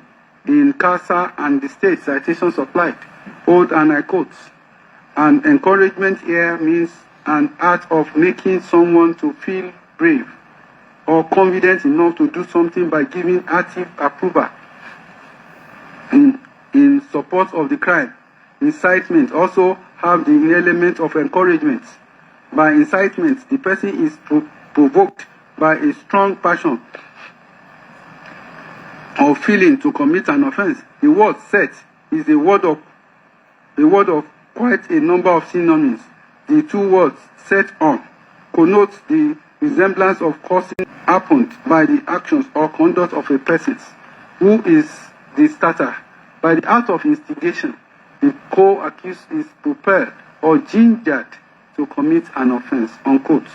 in CASA and the state citation supplied. Hold, and I quote: "An encouragement here means an act of making someone to feel brave or confident enough to do something by giving active approval in support of the crime." Incitement also have the element of encouragement. By incitement, the person is provoked by a strong passion or feeling to commit an offense. The word "set" is a word of quite a number of synonyms. The two words "set on" connote the resemblance of causing happened by the actions or conduct of a person who is the starter. By the act of instigation, the co-accused is propelled or gingered to commit an offense, unquote.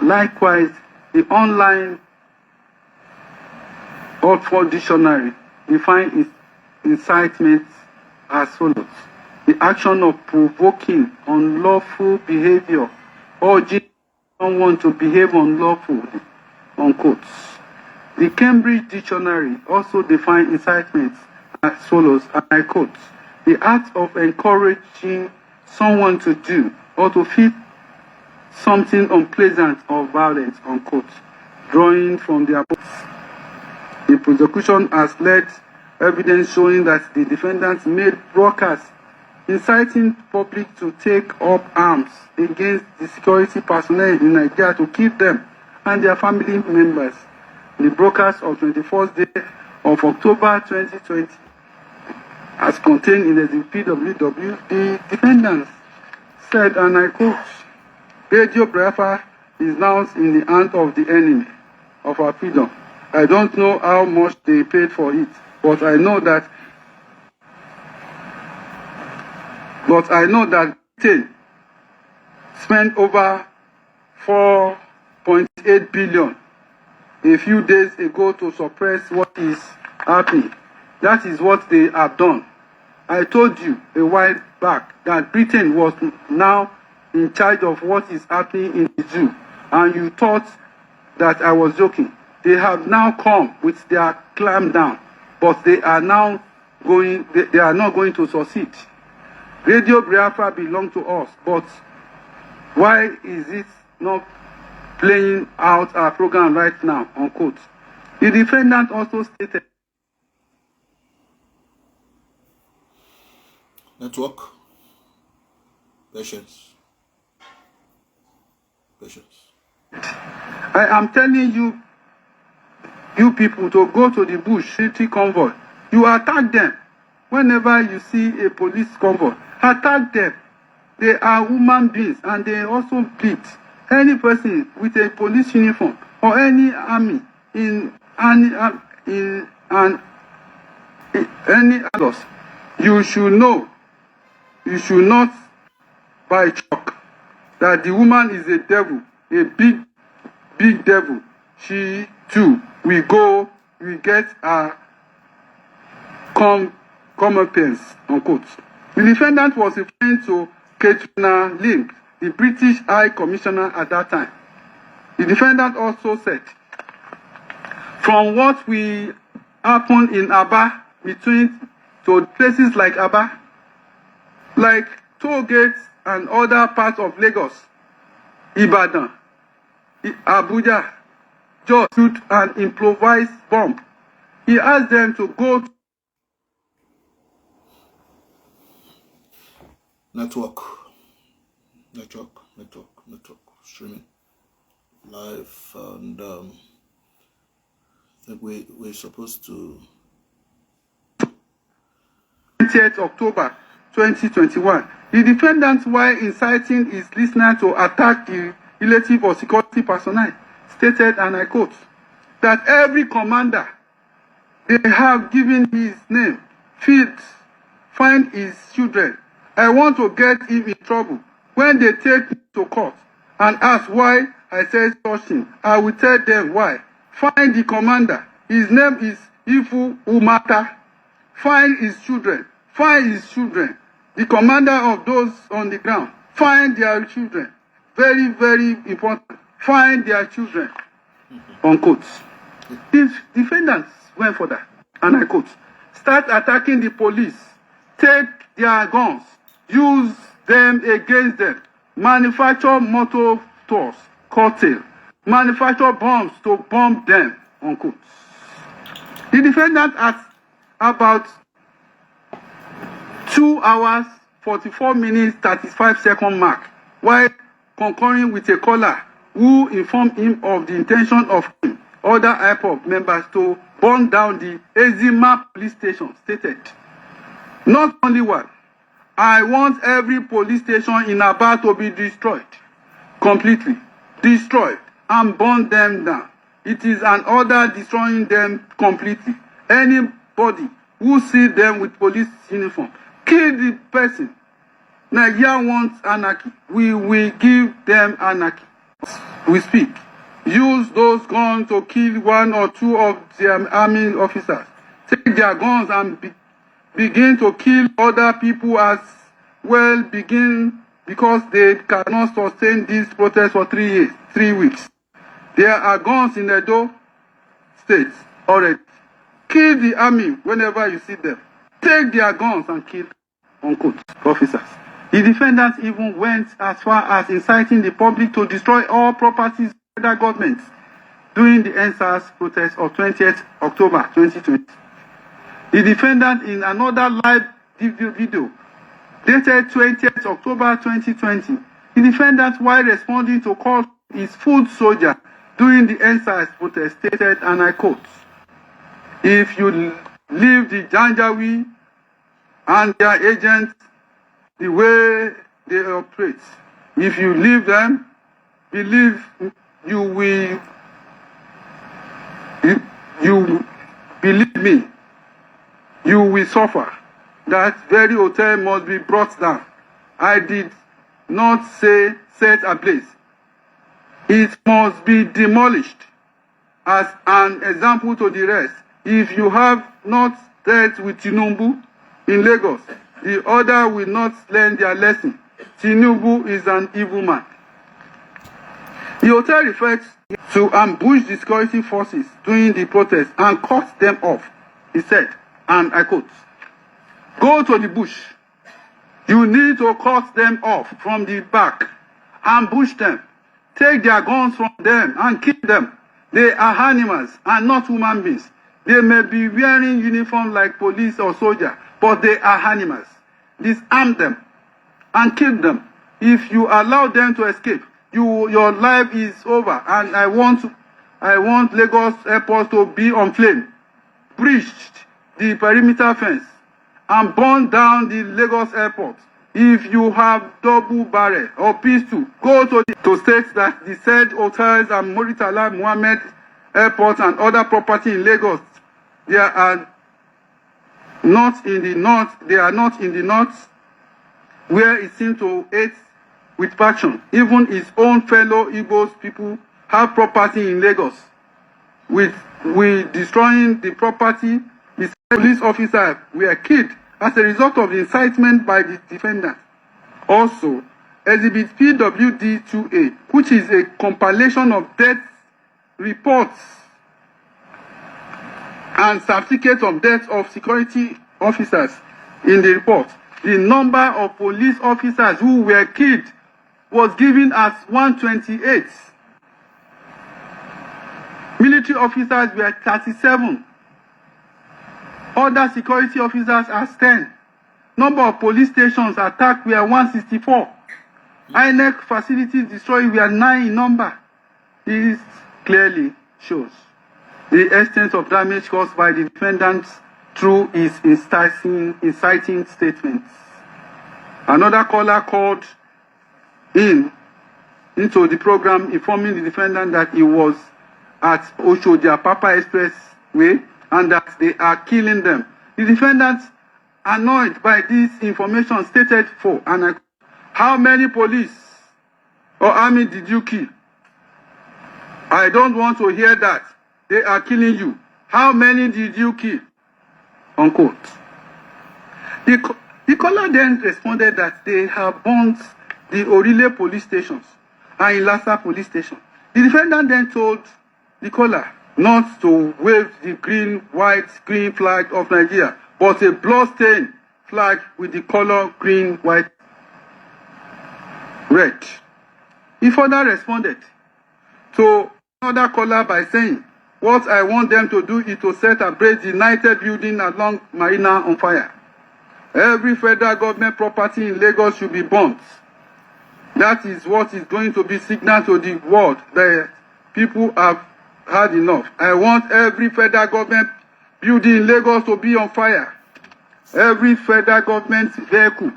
Likewise, the online Oxford Dictionary defines incitement as follows: the action of provoking unlawful behavior or urging someone to behave unlawfully, unquote. The Cambridge Dictionary also defines incitement as follows, and I quote: the act of encouraging someone to do or to feel something unpleasant or violent, unquote. Drawing from the above, the prosecution has led evidence showing that the defendants made broadcasts inciting public to take up arms against the security personnel in Nigeria to kill them and their family members. The broadcast of 21st day of October 2020, as contained in the PWW, the defendants said, and I quote: "Radio Biafra is now in the hands of the enemy of our freedom. I don't know how much they paid for it, but I know that Britain spent over 4.8 billion a few days ago to suppress what is happening. That is what they have done. I told you a while back that Britain was now in charge of what is happening in the zoo, and you thought that I was joking. They have now come with their clamp down, but they are not going to succeed. Radio Biafra belongs to us, but why is it not playing out our program right now, unquote. The defendant also stated. Network. Patience. I am telling you people to go to the bush city convoy. You attack them. Whenever you see a police convoy, attack them. They are human beings and they also bleed. Any person with a police uniform or any army in any others, you should know. You should not by chalk that the woman is a devil, a big devil. She too will get a comeuppance, unquote. The defendant was referring to Katrina Link, the British High Commissioner at that time. The defendant also said, from what will happen in Aba between to places like Aba, like toll gates and other parts of Lagos, Ibadan, Abuja just shoot an improvised bomb. He asked them to go to network, streaming live, and I think we're supposed to 20th October 2021. The defendant, while inciting his listener to attack the relative or security personnel, stated, and I quote, that every commander they have given his name, find his children. I want to get him in trouble. When they take me to court and ask why I said such thing, I will tell them why. Find the commander. His name is Ifu Umata. Find his children. Find his children. The commander of those on the ground. Find their children. Very, very important. Find their children. Unquote. These defendants went for that. And I quote, start attacking the police. Take their guns. Use them against them. Manufacture motor tours. Cocktail. Manufacture bombs to bomb them. Unquote. The defendant at about 2 hours, 44 minutes, 35 second mark, while concurring with a caller who informed him of the intention of other IPOB members to burn down the Ezima police station, stated, not only one, I want every police station in Aba to be destroyed, completely destroyed, and burn them down. It is an order destroying them completely. Anybody who sees them with police uniform, kill the person. Nigeria wants anarchy. We will give them anarchy. We speak. Use those guns to kill 1 or 2 of their army officers. Take their guns and begin to kill other people as well. Because they cannot sustain this protest for 3 weeks. There are guns in Edo states already. Kill the army whenever you see them. Take their guns and kill, unquote, officers. The defendants even went as far as inciting the public to destroy all properties of the federal government during the NSAS protest of 20th October 2020. The defendant, in another live video dated 20th October 2020, the defendant, while responding to calls from his foot soldier during the NSAS protest, stated, and I quote, if you leave the Janjaweed and their agents the way they operate, if you leave them, believe you believe me, you will suffer. That very hotel must be brought down. I did not say set ablaze. It must be demolished. As an example to the rest, if you have not dealt with Tinubu in Lagos, the other will not learn their lesson. Tinubu is an evil man. The hotel referred to ambush the security forces during the protest and cut them off. He said, and I quote, go to the bush. You need to cut them off from the back, ambush them, take their guns from them and kill them. They are animals and not human beings. They may be wearing uniform like police or soldier, but they are animals. Disarm them and kill them. If you allow them to escape, your life is over. And I want Lagos Airport to be on flame. Breached the perimeter fence and burn down the Lagos Airport. If you have double barrel or pistol, go to state that the said hotels and Muritala Muhammad Airport and other property in Lagos, they are not in the north, where it seems to hate with passion. Even his own fellow Igbos people have property in Lagos. With destroying the property, the police officers were killed as a result of the incitement by the defendant. Also, Exhibit PWD-2A, which is a compilation of death reports and certificates of death of security officers in the report. The number of police officers who were killed was given as 128. Military officers were 37. Other security officers are 10. Number of police stations attacked were 164. INEC facilities destroyed were 9 in number. This clearly shows the extent of damage caused by the defendants through his inciting statements. Another caller called into the program informing the defendant that he was at Oshodia Papa Expressway and that they are killing them. The defendant, annoyed by this information, stated how many police or army did you kill? I don't want to hear that. They are killing you. How many did you kill? Unquote. The caller then responded that they have burnt the Orile police stations and Ilasa police station. The defendant then told the caller not to wave the green, white, green flag of Nigeria, but a blood-stained flag with the color green, white, red. He further responded to another caller by saying, what I want them to do is to set ablaze the United building along Marina on fire. Every federal government property in Lagos should be burnt. That is what is going to be signal to the world that people have had enough. I want every federal government building in Lagos to be on fire. Every federal government vehicle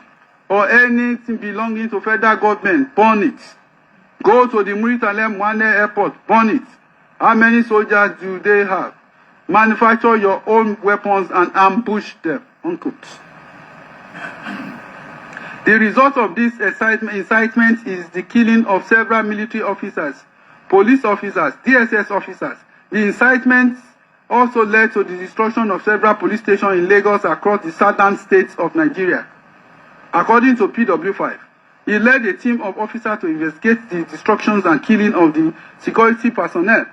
or anything belonging to federal government, burn it. Go to the Muritalem Mwane airport, burn it. How many soldiers do they have? Manufacture your own weapons and ambush them. Unquote. The result of this incitement is the killing of several military officers, police officers, DSS officers. The incitement also led to the destruction of several police stations in Lagos across the southern states of Nigeria. According to PW5, he led a team of officers to investigate the destructions and killing of the security personnel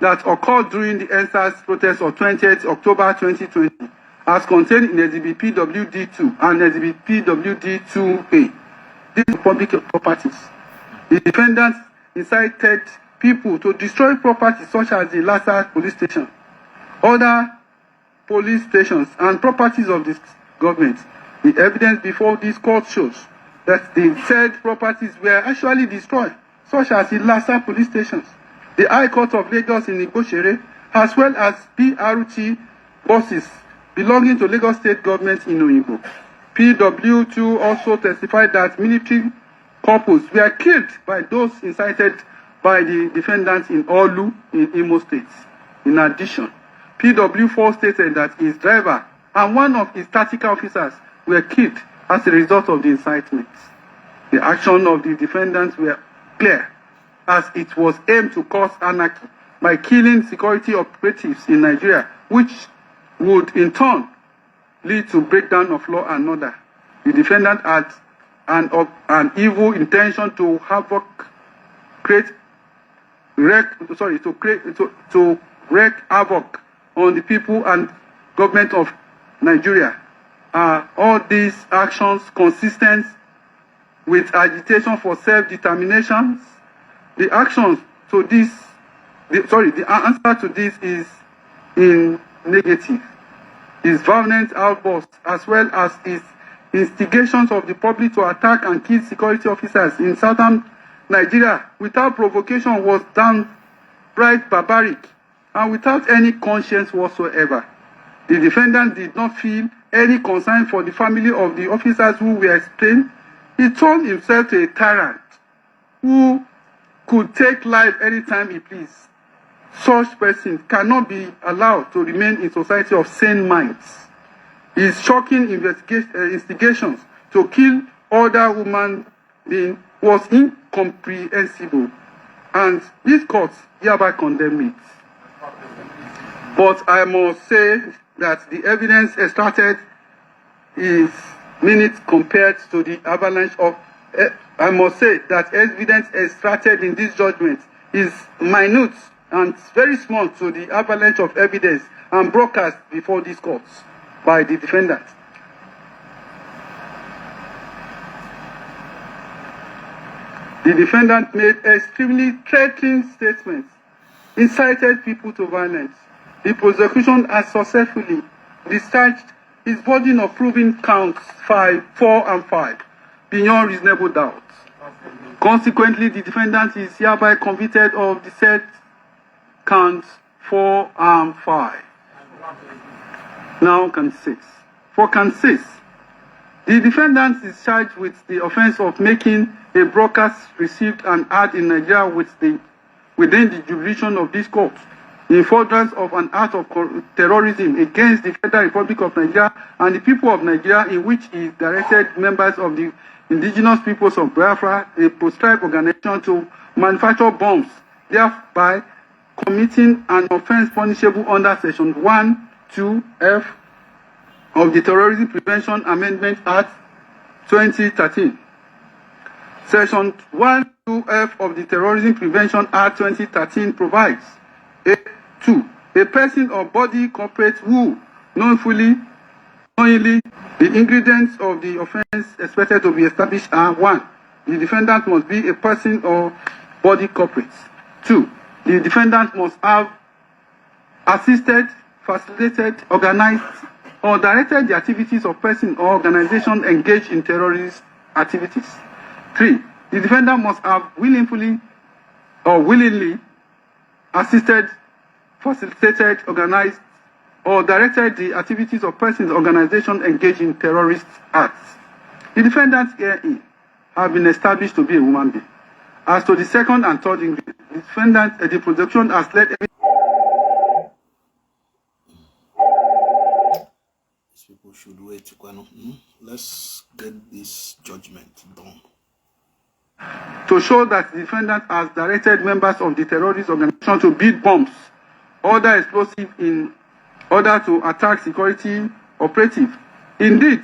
that occurred during the NSAS protest of 20th October 2020, as contained in Exhibit PWD2 and Exhibit PWD2A. These are public properties. The defendants incited people to destroy properties such as the Lassa police station, other police stations, and properties of the government. The evidence before this court shows that the said properties were actually destroyed, such as the Lassa police stations, the High Court of Lagos in Igoshere, as well as BRT buses belonging to Lagos State government in Oyinbo. PW2 also testified that military corpus were killed by those incited by the defendants in Olu in Imo State. In addition, PW4 stated that his driver and one of his tactical officers were killed as a result of the incitement. The action of the defendants were clear, as it was aimed to cause anarchy by killing security operatives in Nigeria, which would in turn lead to breakdown of law and order. The defendant had an evil intention to wreak havoc on the people and government of Nigeria. Are all these actions consistent with agitation for self-determination? The answer to this is in negative. His violent outbursts, as well as his instigations of the public to attack and kill security officers in southern Nigeria without provocation, was downright barbaric and without any conscience whatsoever. The defendant did not feel any concern for the family of the officers who were slain. He turned himself to a tyrant who could take life anytime he pleased. Such persons cannot be allowed to remain in society of sane minds. His shocking instigations to kill other human beings was incomprehensible, and this court hereby condemned it. But I must say that the evidence extracted is minute compared to the avalanche of. I must say that evidence extracted in this judgment is minute and very small to the avalanche of evidence and broadcast before these courts by the defendant. The defendant made extremely threatening statements incited people to violence. The prosecution has successfully discharged its burden of proving counts 4 and 5 beyond reasonable doubt. Consequently, the defendant is hereby convicted of the said counts 4 and 5. Now, count 6. For count 6, the defendant is charged with the offense of making a broadcast received and heard in Nigeria within the jurisdiction of this court, in furtherance of an act of terrorism against the Federal Republic of Nigeria and the people of Nigeria, in which he directed members of the indigenous peoples of Biafra, a proscribed organization, to manufacture bombs, thereby committing an offense punishable under Section 1(2)(f) of the Terrorism Prevention Amendment Act 2013. Section 1(2)(f) of the Terrorism Prevention Act 2013 provides: 2. A person or body corporate who knowingly the ingredients of the offense expected to be established are: 1. The defendant must be a person or body corporate. 2. The defendant must have assisted, facilitated, organized, or directed the activities of person or organization engaged in terrorist activities. 3. The defendant must have willingly assisted, facilitated, organized, or directed the activities of persons or organizations engaged in terrorist acts. The defendants herein have been established to be a human being. As to the second and third ingredient, the prosecution has led every... These people should wait. Let's get this judgment done. To show that the defendant has directed members of the terrorist organization to build bombs, order explosives in order to attack security operative. Indeed,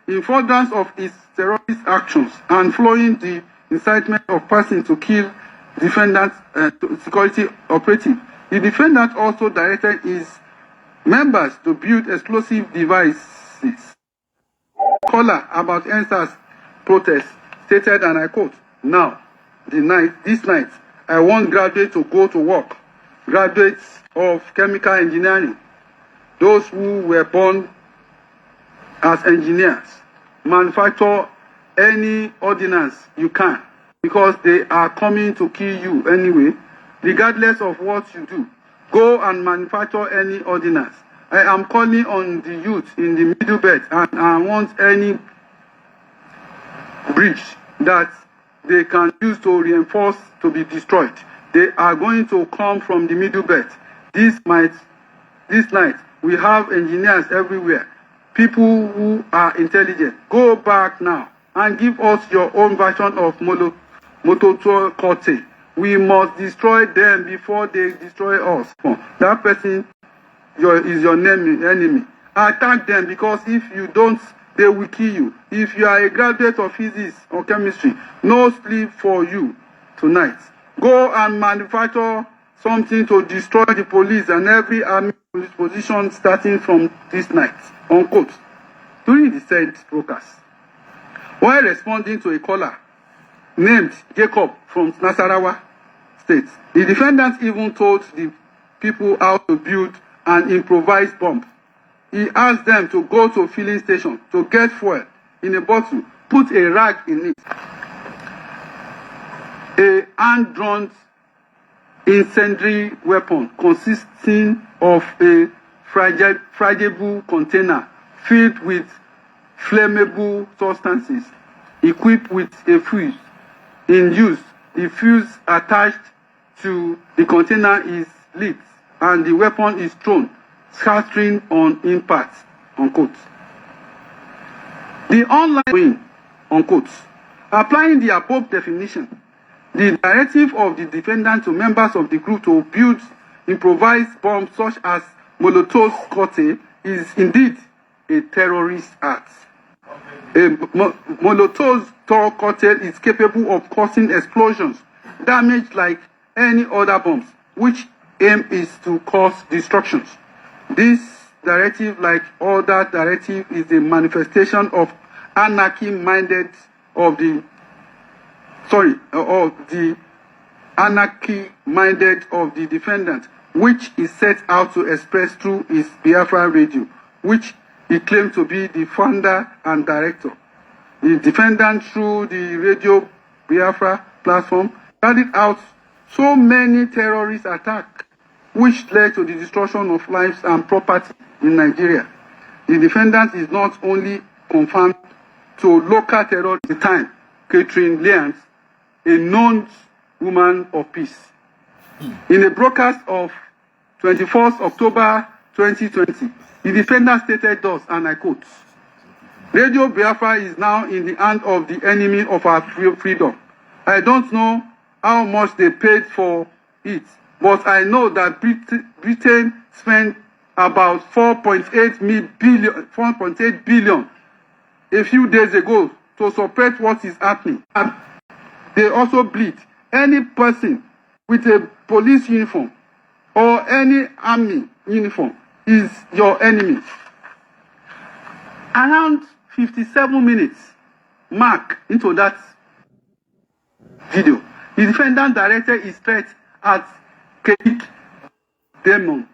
in furtherance of its terrorist actions and following the incitement of persons to kill defendant security operative, the defendant also directed his members to build explosive devices. Caller about NSAS protest stated, and I quote, "Now, this night, I want graduates to go to work, graduates of chemical engineering, those who were born as engineers, manufacture any ordnance you can, because they are coming to kill you anyway, regardless of what you do. Go and manufacture any ordnance. I am calling on the youth in the middle belt, and I want any bridge that they can use to reinforce to be destroyed. They are going to come from the middle belt. This night, we have engineers everywhere, people who are intelligent. Go back now and give us your own version of Omotosho. We must destroy them before they destroy us." That person is your enemy. Attack them, because if you don't, they will kill you. If you are a graduate of physics or chemistry, no sleep for you tonight. Go and manufacture something to destroy the police and every army police position starting from this night. Unquote. During the said broadcast, while responding to a caller named Jacob from Nasarawa State, the defendant even told the people how to build an improvised bomb. He asked them to go to a filling station to get fuel in a bottle, put a rag in it, a hand-drawn incendiary weapon consisting of a fragile container filled with flammable substances, equipped with a fuse. In use, the fuse attached to the container is lit, and the weapon is thrown, scattering on impact. Unquote. The online wing, unquote. Applying the above definition, the directive of the defendant to members of the group to build improvised bombs such as Molotov cocktail is indeed a terrorist act. A Molotov cocktail is capable of causing explosions, damage like any other bombs, which aim is to cause destructions. This directive, like other directive, is a manifestation of anarchy minded of the anarchy-minded of the defendant, which he set out to express through his Biafra radio, which he claimed to be the founder and director. The defendant, through the Radio Biafra platform, carried out so many terrorist attacks, which led to the destruction of lives and property in Nigeria. The defendant is not only confirmed to local terrorists at the time, Catherine Lyons, a known woman of peace. In a broadcast of 21st October 2020, the defendant stated thus, and I quote, "Radio Biafra is now in the hand of the enemy of our freedom. I don't know how much they paid for it, but I know that Britain spent about 4.8 billion a few days ago to suppress what is happening. And they also bleed. Any person with a police uniform or any army uniform is your enemy." Around 57 minutes mark into that video, the defendant directed his threat at Kate Demon.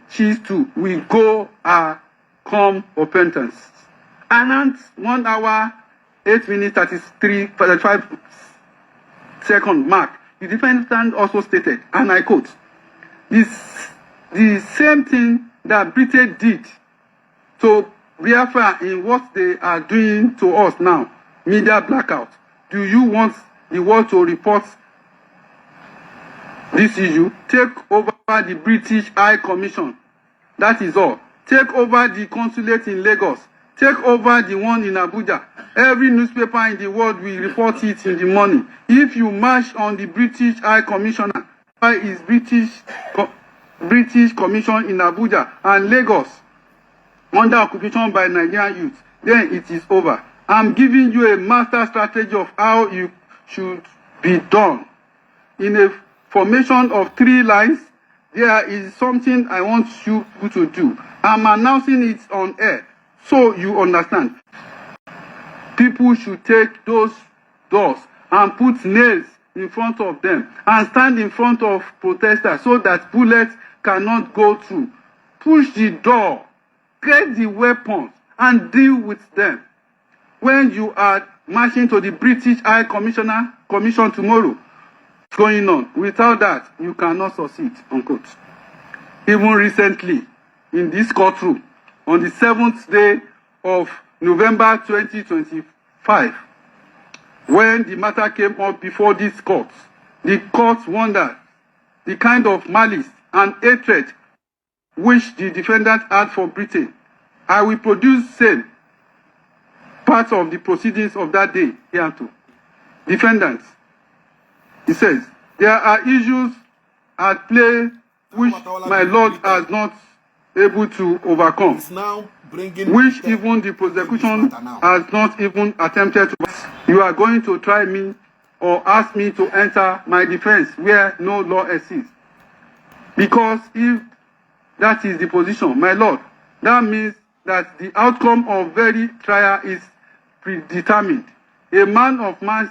She's to we go come repentance. Around 1 hour, 8 minutes, 35 second mark, the defendant also stated, and I quote, the same thing that Britain did to Biafra in what they are doing to us now, media blackout. Do you want the world to report this issue? Take over the British High Commission. That is all. Take over the consulate in Lagos. Take over the one in Abuja. Every newspaper in the world will report it in the morning. If you march on the British High Commissioner, why is British Commission in Abuja and Lagos under occupation by Nigerian youth, then it is over. I'm giving you a master strategy of how you should be done. In a formation of 3 lines, there is something I want you to do. I'm announcing it on air so you understand. People should take those doors and put nails in front of them and stand in front of protesters so that bullets cannot go through. Push the door, get the weapons, and deal with them. When you are marching to the British High Commission tomorrow, going on. Without that, you cannot succeed, unquote. Even recently, in this courtroom, on the 7th day of November 2025, when the matter came up before this court, the court wondered the kind of malice and hatred which the defendant had for Britain. I will produce same parts of the proceedings of that day here too. Defendants, he says, there are issues at play which my Lord has not able to overcome, which even the prosecution has not even attempted to. You are going to try me or ask me to enter my defense where no law exists. Because if that is the position, my Lord, that means that the outcome of very trial is predetermined. A man of my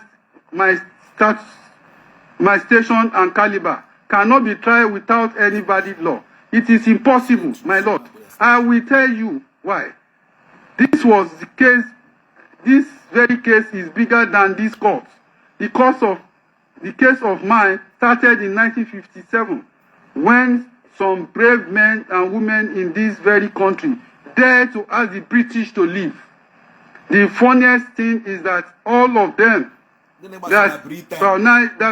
station and caliber cannot be tried without any valid law. It is impossible, my Lord. I will tell you why. This was the case. This very case is bigger than this court. The case of mine started in 1957 when some brave men and women in this very country dared to ask the British to leave. The funniest thing is that all of them that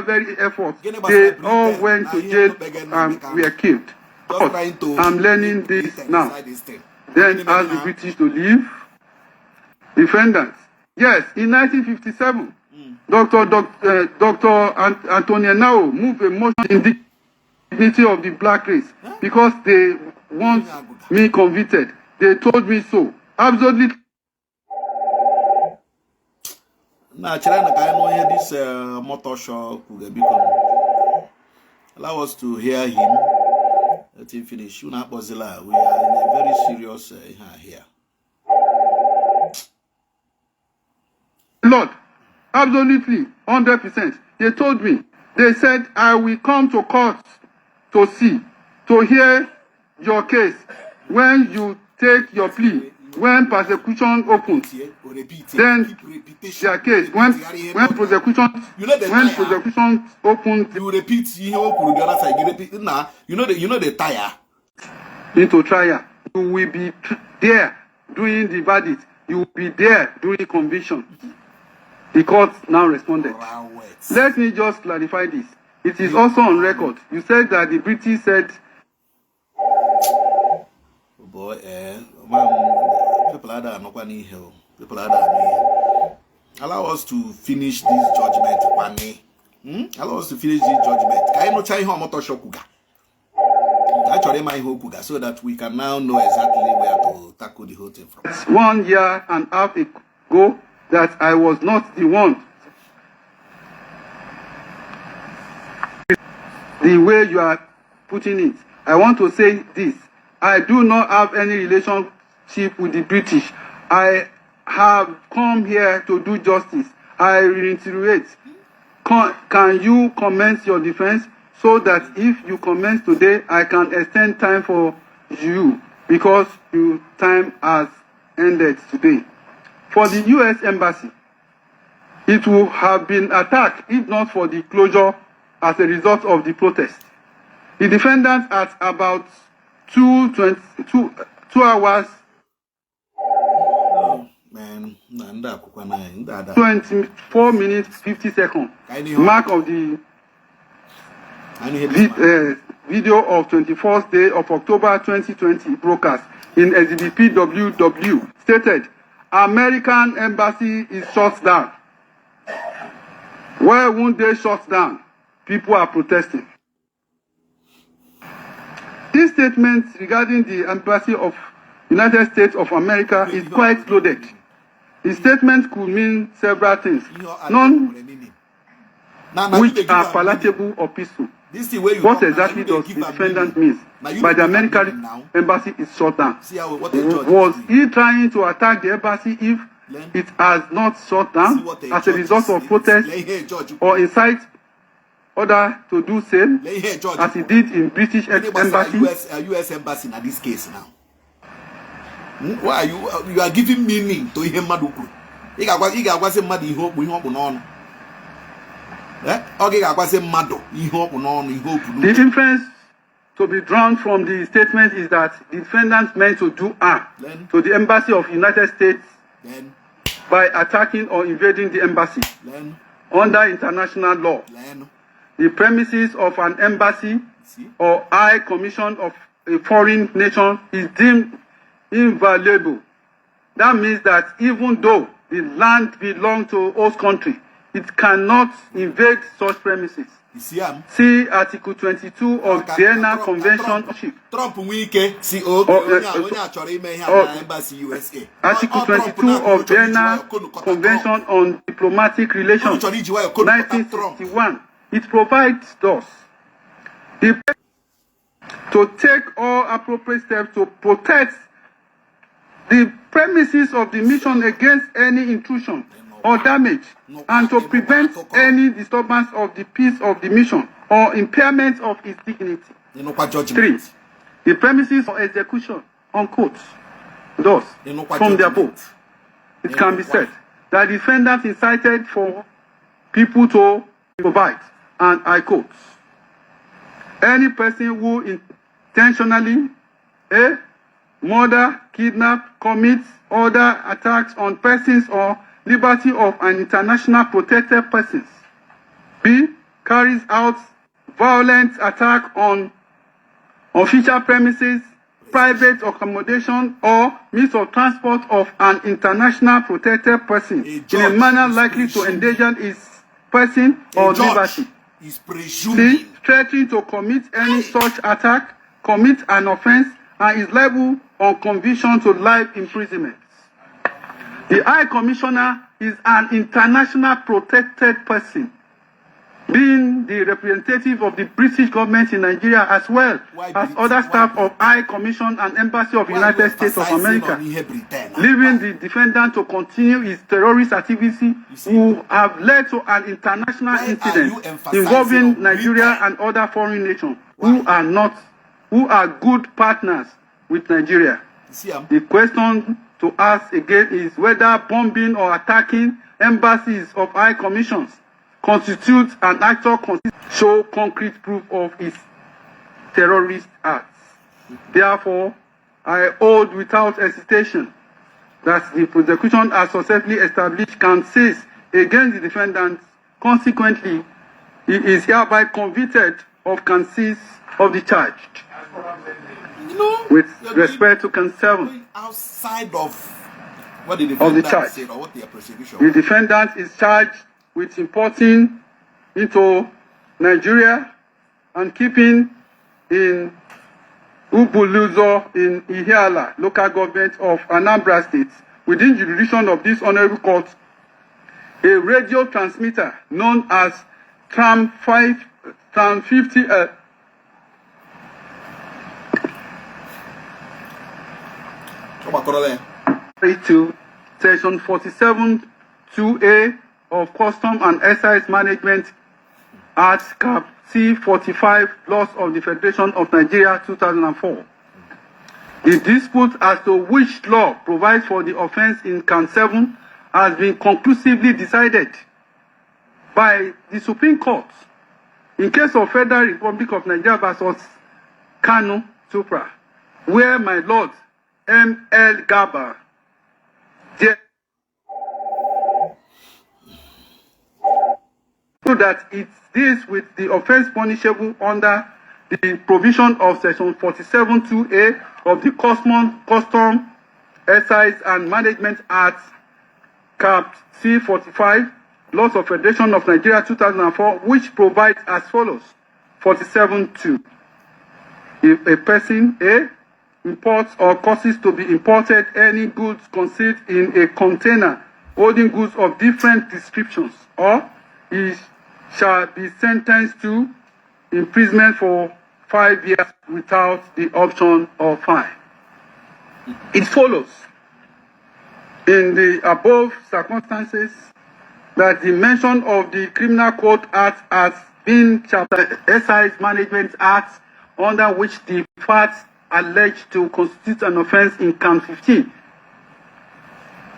very effort, they all went to jail and were killed. But I'm learning this now. Then ask the British to leave. Defendants. Yes, in 1957, Dr. Anthony Nao moved a motion in the dignity of the black race because they want me convicted. They told me so. Absolutely. Now, China, I know here this Omotosho could become. Allow us to hear him. Let him finish. We are in a very serious here. Lord, absolutely, 100%. They told me They said, I will come to court to hear your case. When you take your plea, when persecution opens, then their case, when prosecution opens, you repeat, the other side, you repeat. Nah, you know the tire. Into trial, you will be there during the verdict. You will be there during the conviction. The court now responded. Let me just clarify this. It is also on record. You said that the British said, boy, people are there, not one hill. People are there. Allow us to finish this judgment, Kwame. Allow us to finish this judgment. Can you not try how Omotosho kuga? Actually, my whole kuga, so that we can now know exactly where to tackle the whole thing from. 1 year and a half ago, that I was not the one. The way you are putting it, I want to say this. I do not have any relationship with the British. I have come here to do justice. I reiterate. Can you commence your defense so that if you commence today, I can extend time for you because your time has ended today. For the U.S. Embassy, it would have been attacked if not for the closure as a result of the protest. The defendant at about 2 hours, 24 minutes, 50 seconds, mark of the video of 24th day of October 2020 broadcast in Exhibit PWW stated, American embassy is shut down. Why won't they shut down? People are protesting. This statement regarding the embassy of United States of America is quite loaded. The statement could mean several things, none which are palatable or peaceful. What exactly does the defendant mean by the American embassy is shut down? Was he trying to attack the embassy if it has not shut down as a result of protest or incite others to do same as he did in British embassy? US embassy in this case now. Why you are giving meaning to him maduku? The inference to be drawn from the statement is that the defendant meant to do harm to the embassy of United States by attacking or invading the embassy under international law. The premises of an embassy or high commission of a foreign nation is deemed invaluable. That means that even though the land belongs to host country, it cannot invade such premises. See Article 22 of Vienna Convention. Article 22 of Vienna Convention on Diplomatic Relations, 1961. It provides thus to take all appropriate steps to protect the premises of the mission against any intrusion or damage, and to prevent any disturbance of the peace of the mission or impairment of its dignity. 3. The premises for execution, unquote. Thus, from the above, it can be said that the defendant incited for people to provide, and I quote, any person who intentionally murder, kidnap, commits other attacks on persons or liberty of an international protected persons. B. Carries out violent attack on official premises, private accommodation, or means of transport of an international protected person in a manner likely to endanger his person or liberty. C. Threatening to commit any such attack, commit an offense, and is liable on conviction to life imprisonment. The High Commissioner is an international protected person, being the representative of the British government in Nigeria as well as other staff of High Commission and Embassy of United States of America, leaving the defendant to continue his terrorist activity, who have led to an international incident involving Nigeria and other foreign nations who are good partners with Nigeria. The question to ask again is whether bombing or attacking embassies of high commissions constitutes an actual show concrete proof of his terrorist acts. Therefore, I hold without hesitation that the prosecution has successfully established can cease against the defendant. Consequently, he is hereby convicted of count 6 of the charge. With respect to count 7, outside of what the defendant said or what the prosecution. The defendant is charged with importing into Nigeria and keeping in Ubuluzo in Ihiala, local government of Anambra State, within jurisdiction of this honorable court, a radio transmitter known as Tram 50 to section 47 2A of Custom and Excise Management Act Cap C45 Laws of the Federation of Nigeria 2004. The dispute as to which law provides for the offense in count 7 has been conclusively decided by the Supreme Court in case of Federal Republic of Nigeria versus Kanu Supra, where my Lord M.L. Gaba so that it deals with the offense punishable under the provision of section 47(2)A of the Custom, Excise and Management Act, Cap C45, Laws of Federation of Nigeria 2004, which provides as follows: 47(2). If a person A imports or causes to be imported any goods concealed in a container holding goods of different descriptions, or he shall be sentenced to imprisonment for 5 years without the option of fine. It follows in the above circumstances that the mention of the Criminal Code Act as being Chapter Excise Management Act, under which the facts alleged to constitute an offense in count 15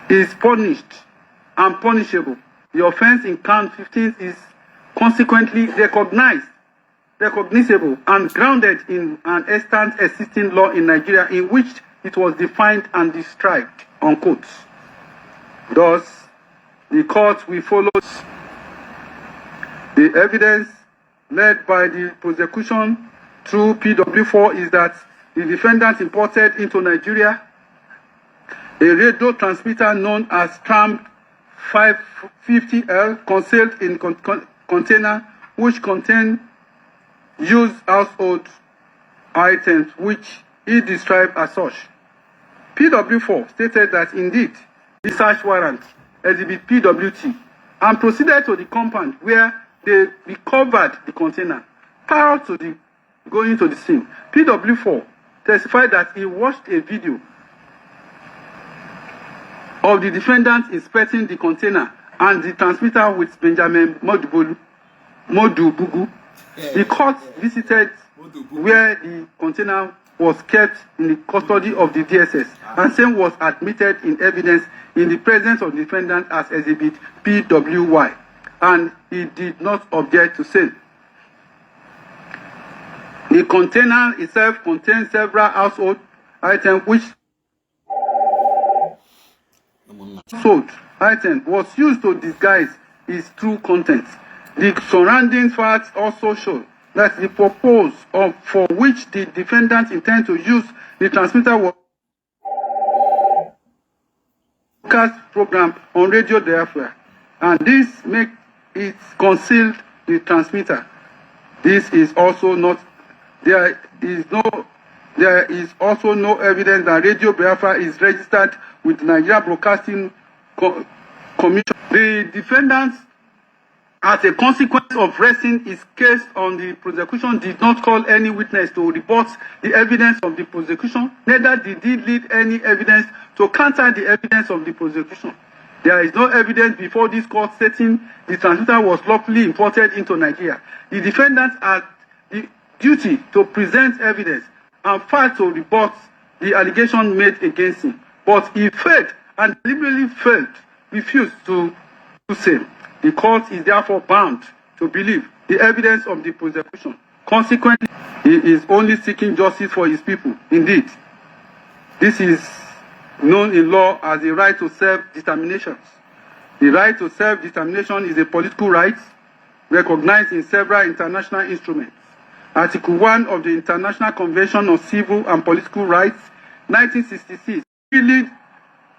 is punished and punishable. The offense in count 15 is consequently recognizable and grounded in an extant existing law in Nigeria in which it was defined and described, unquote. Thus, the court will follow the evidence led by the prosecution through PW4 is that the defendant imported into Nigeria a radio transmitter known as Tram 550L concealed in container which contained used household items which he described as such. PW4 stated that indeed the search warrant exhibit PWT and proceeded to the compound where they recovered the container prior to going to the scene. PW4 testified that he watched a video of the defendant inspecting the container and the transmitter with Benjamin Modubugu. The court visited where the container was kept in the custody of the DSS, and same was admitted in evidence in the presence of the defendant as exhibit PWY, and he did not object to same. The container itself contains several household items which sold item was used to disguise its true content. The surrounding facts also show that the purpose for which the defendant intended to use the transmitter was broadcast program on radio diaphragm, and this makes it concealed the transmitter. This is also not there is also no evidence that Radio Biafra is registered with Nigeria Broadcasting Commission. The defendant, as a consequence of resting his case on the prosecution, did not call any witness to report the evidence of the prosecution, neither did he lead any evidence to counter the evidence of the prosecution. There is no evidence before this court stating the transmitter was lawfully imported into Nigeria. The defendant had the duty to present evidence and fact to rebut the allegation made against him. But he failed and deliberately refused to do so. The court is therefore bound to believe the evidence of the prosecution. Consequently, he is only seeking justice for his people. Indeed, this is known in law as the right to self-determination. The right to self-determination is a political right recognized in several international instruments. Article 1 of the International Convention on Civil and Political Rights, 1966, freely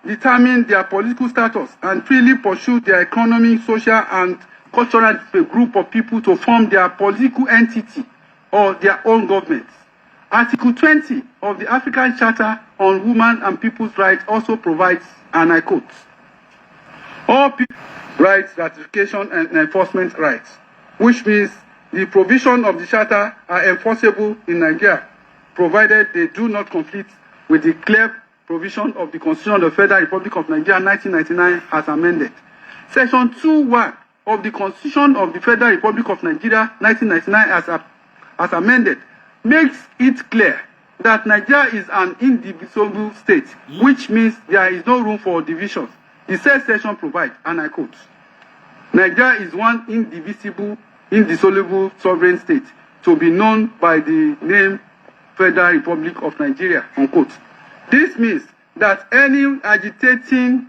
determine their political status and freely pursue their economic, social, and cultural group of people to form their political entity or their own governments. Article 20 of the African Charter on Women and People's Rights also provides, and I quote, all people's rights, ratification, and enforcement rights, which means the provision of the Charter are enforceable in Nigeria, provided they do not conflict with the clear provision of the Constitution of the Federal Republic of Nigeria 1999 as amended. Section 2(1) of the Constitution of the Federal Republic of Nigeria 1999 as amended makes it clear that Nigeria is an indivisible state, which means there is no room for divisions. The said section provides, and I quote, Nigeria is one indissoluble sovereign state to be known by the name Federal Republic of Nigeria, unquote. This means that anyone agitating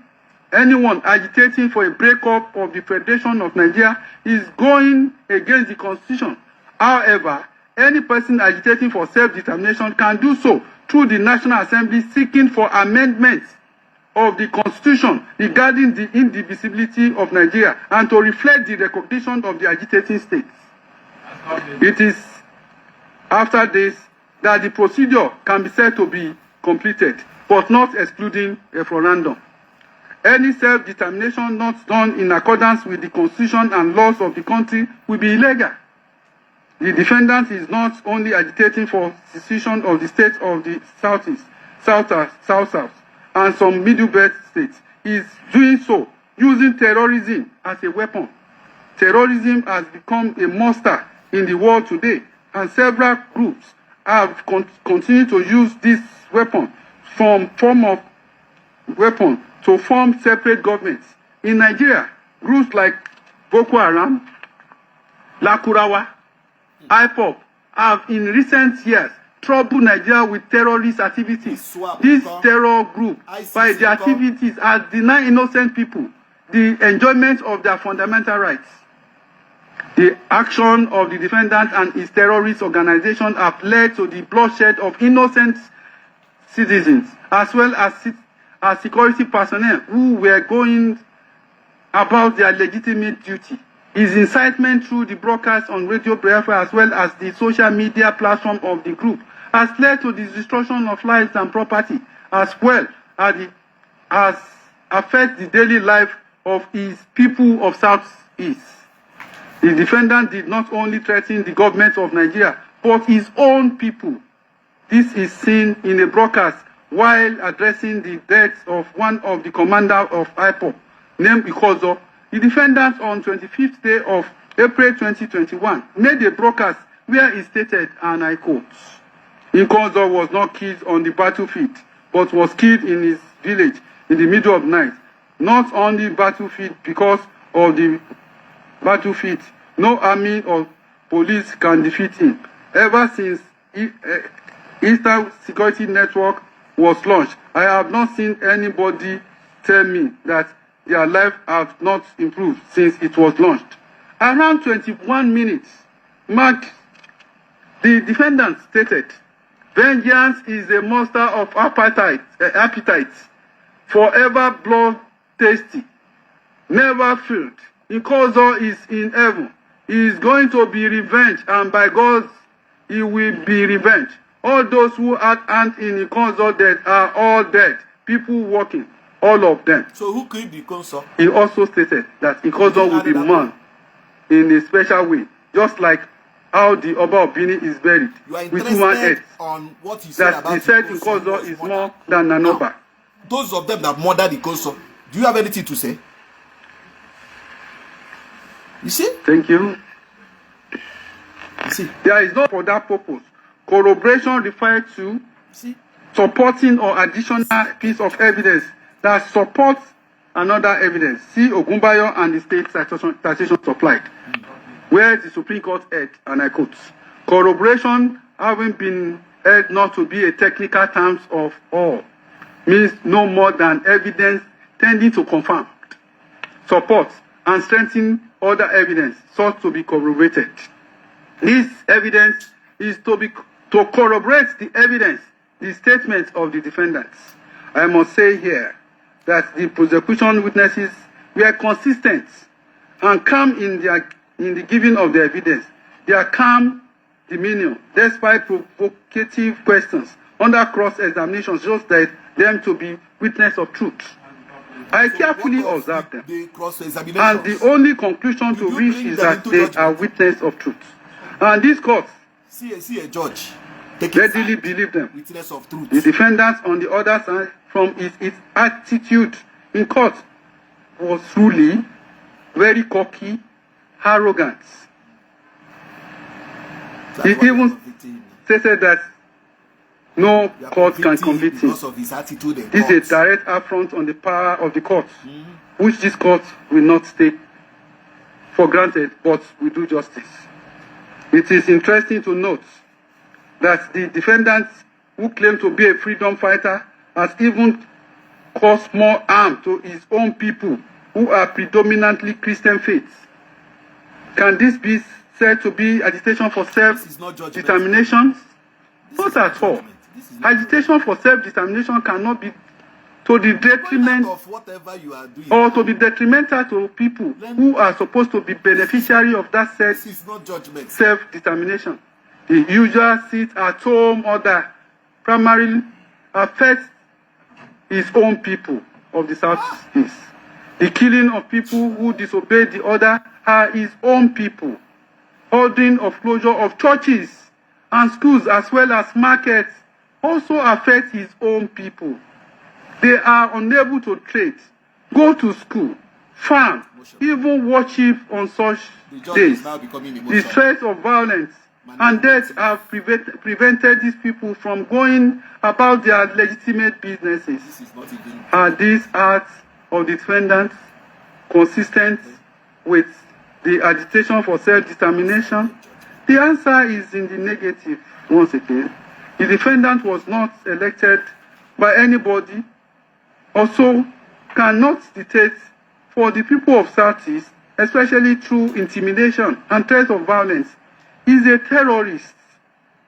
for a breakup of the Federation of Nigeria is going against the Constitution. However, any person agitating for self-determination can do so through the National Assembly seeking for amendments of the Constitution regarding the indivisibility of Nigeria and to reflect the recognition of the agitating states. It is after this that the procedure can be said to be completed, but not excluding a referendum. Any self-determination not done in accordance with the Constitution and laws of the country will be illegal. The defendant is not only agitating for secession of the states of the Southeast, South, and some Middle Belt states. He is doing so using terrorism as a weapon. Terrorism has become a monster in the world today, and several groups have continued to use this weapon to form separate governments. In Nigeria, groups like Boko Haram, Lakurawa, IPOP have in recent years troubled Nigeria with terrorist activities. This terror group, by their activities, has denied innocent people the enjoyment of their fundamental rights. The action of the defendant and his terrorist organization have led to the bloodshed of innocent citizens, as well as security personnel who were going about their legitimate duty. His incitement through the broadcast on Radio Biafra as well as the social media platform of the group has led to the destruction of lives and property, as well as affect the daily life of his people of Southeast. The defendant did not only threaten the government of Nigeria, but his own people. This is seen in a broadcast while addressing the death of one of the commanders of IPOP, named Ikozo. The defendant on 25th day of April 2021 made a broadcast where he stated, and I quote, Ikozo was not killed on the battlefield, but was killed in his village in the middle of the night. Not on the battlefield, because of the battlefield, no army or police can defeat him. Ever since Eastern Security Network was launched, I have not seen anybody tell me that their life has not improved since it was launched. Around 21 minutes, the defendant stated, vengeance is a monster of appetite, forever blood-tasty, never filled. Ikozo is in heaven. He is going to be revenged, and by God, he will be revenged. All those who had hand in Ikozo dead are all dead. People walking, all of them. So who killed Ikozo? He also stated that Ikozo will be mourned in a special way, just like how the Oba of Benin is buried with human heads. On what he said that he said Ikozo is more than an Oba. those of them that murdered the consul, do you have anything to say? You see? Thank you. You see? There is no for that purpose. Corroboration refers to See? supporting or additional piece of evidence that supports another evidence. See Ogunbayo and the state citation supplied, where the Supreme Court held, and I quote, corroboration having been held not to be a technical terms of all, means no more than evidence tending to confirm, support, and strengthen other evidence sought to be corroborated. This evidence is to corroborate the evidence, the statement of the defendants. I must say here that the prosecution witnesses were consistent and calm in the giving of the evidence. Their calm demeanor, despite provocative questions under cross-examination, shows that them to be witness of truth. I carefully observed them, and the only conclusion to reach is that they are witness of truth. And this court see a judge readily believe them. Witness of truth. The defendants, on the other side, from its attitude in court, was truly very cocky, arrogant. He even stated that no court can convict him. Because of his attitude in This court. is a direct affront on the power of the court, which this court will not take for granted, but will do justice. It is interesting to note that the defendant, who claimed to be a freedom fighter, has even caused more harm to his own people, who are predominantly Christian faiths. Can this be said to be agitation for self-determination? Not at all. Agitation for self-determination cannot be to the detriment of whatever you are doing. or to be detrimental to people who are supposed to be beneficiary of that This is not judgment. self-determination. The usual sit-at-home order primarily affects his own people of the Southeast. The killing of people who disobey the order are his own people. Ordering of closure of churches and schools as well as markets also affect his own people. They are unable to trade, go to school, farm, even worship on such days. The threats of violence and death have prevented these people from going about their legitimate businesses. This is not even. Are these acts of the defendants consistent with the agitation for self-determination? The answer is in the negative once again. The defendant was not elected by anybody, also cannot dictate for the people of Southeast, especially through intimidation and threats of violence. He is a terrorist.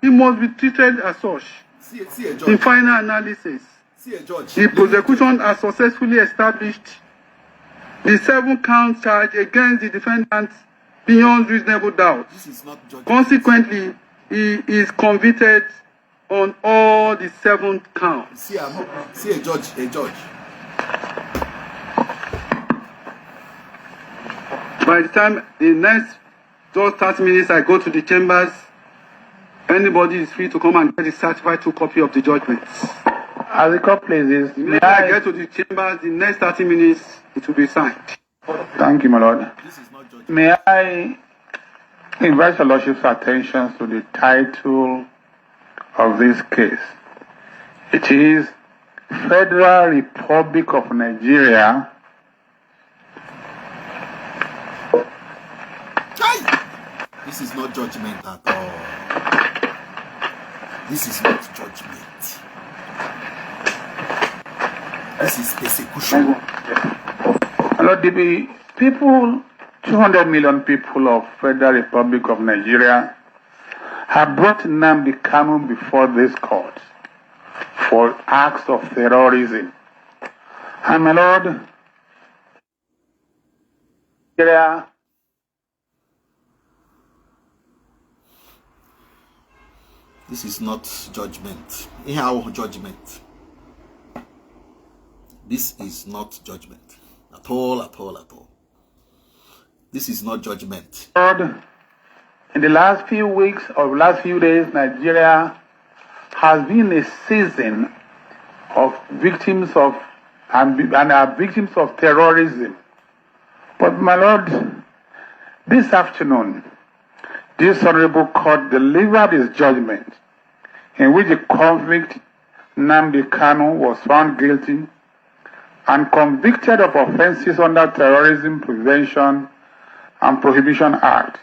He must be treated as such. See a judge. In final analysis, See a judge. the prosecution has successfully established the 7-count charge against the defendant beyond reasonable doubt. This is not judgment. Consequently, he is convicted on all the 7 counts. See a judge. A judge. By the time the next just 30 minutes I go to the chambers, anybody is free to come and get a certified 2 copy of the judgment. As the court pleases, may When I I get to the chambers, the next 30 minutes, it will be signed. thank you, my lord. This is not judgment. May I invite your lordship's attention to the title of this case. It is Federal Republic of Nigeria This is not judgment at all. This is not judgment. This is persecution. My lord, the people, 200 million people of Federal Republic of Nigeria have brought Nnamdi Kanu before this court for acts of terrorism. And my lord, Nigeria This is not judgment. How judgment? This is not judgment. At all, at all, at all. This is not judgment. Lord, in the last few weeks or last few days, Nigeria has been a season of victims of and are victims of terrorism. But my Lord, this afternoon, this honorable court delivered its judgment in which the convict Nnamdi Kanu was found guilty and convicted of offenses under Terrorism Prevention and Prohibition Act.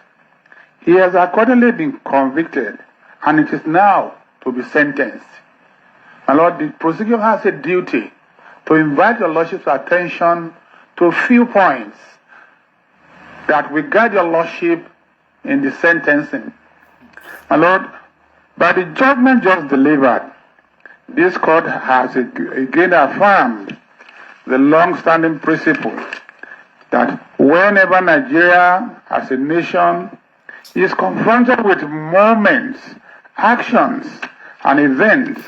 He has accordingly been convicted, and it is now to be sentenced. My Lord, the prosecutor has a duty to invite your Lordship's attention to a few points that will guide your Lordship in the sentencing. My Lord, by the judgment just delivered, this court has again affirmed the long-standing principle that whenever Nigeria as a nation is confronted with moments, actions, and events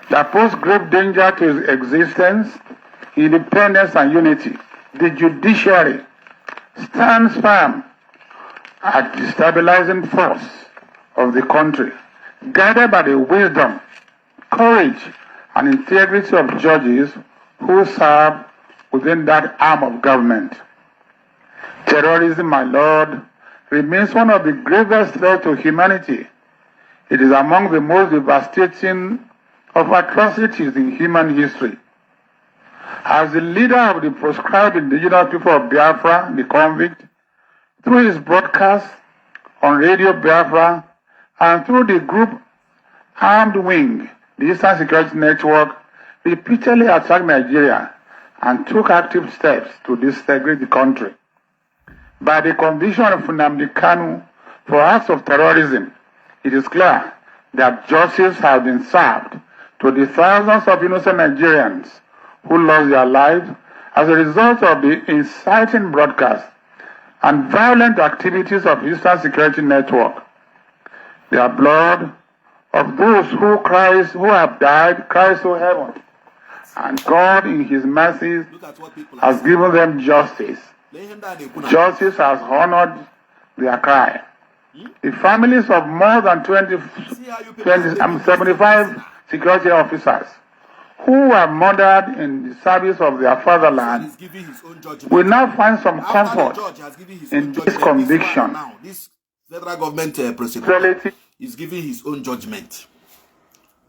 that pose grave danger to its existence, independence, and unity, the judiciary stands firm at the stabilizing force of the country, guided by the wisdom, courage, and integrity of judges who serve within that arm of government. Terrorism, my Lord, remains one of the gravest threats to humanity. It is among the most devastating of atrocities in human history. As the leader of the proscribed indigenous people of Biafra, the convict, through his broadcasts on Radio Biafra and through the group Armed Wing, the Eastern Security Network, repeatedly attacked Nigeria and took active steps to desegregate the country. By the conviction of Nnamdi Kanu for acts of terrorism, it is clear that justice has been served to the thousands of innocent Nigerians who lost their lives as a result of the inciting broadcasts and violent activities of Eastern Security Network. The blood of those who have died cries to heaven, and God in his mercy has given them justice. Justice has honored their cry. The families of more than 75 security officers who were murdered in the service of their fatherland will now find some comfort in this conviction. This federal government prosecutor is giving his own judgment.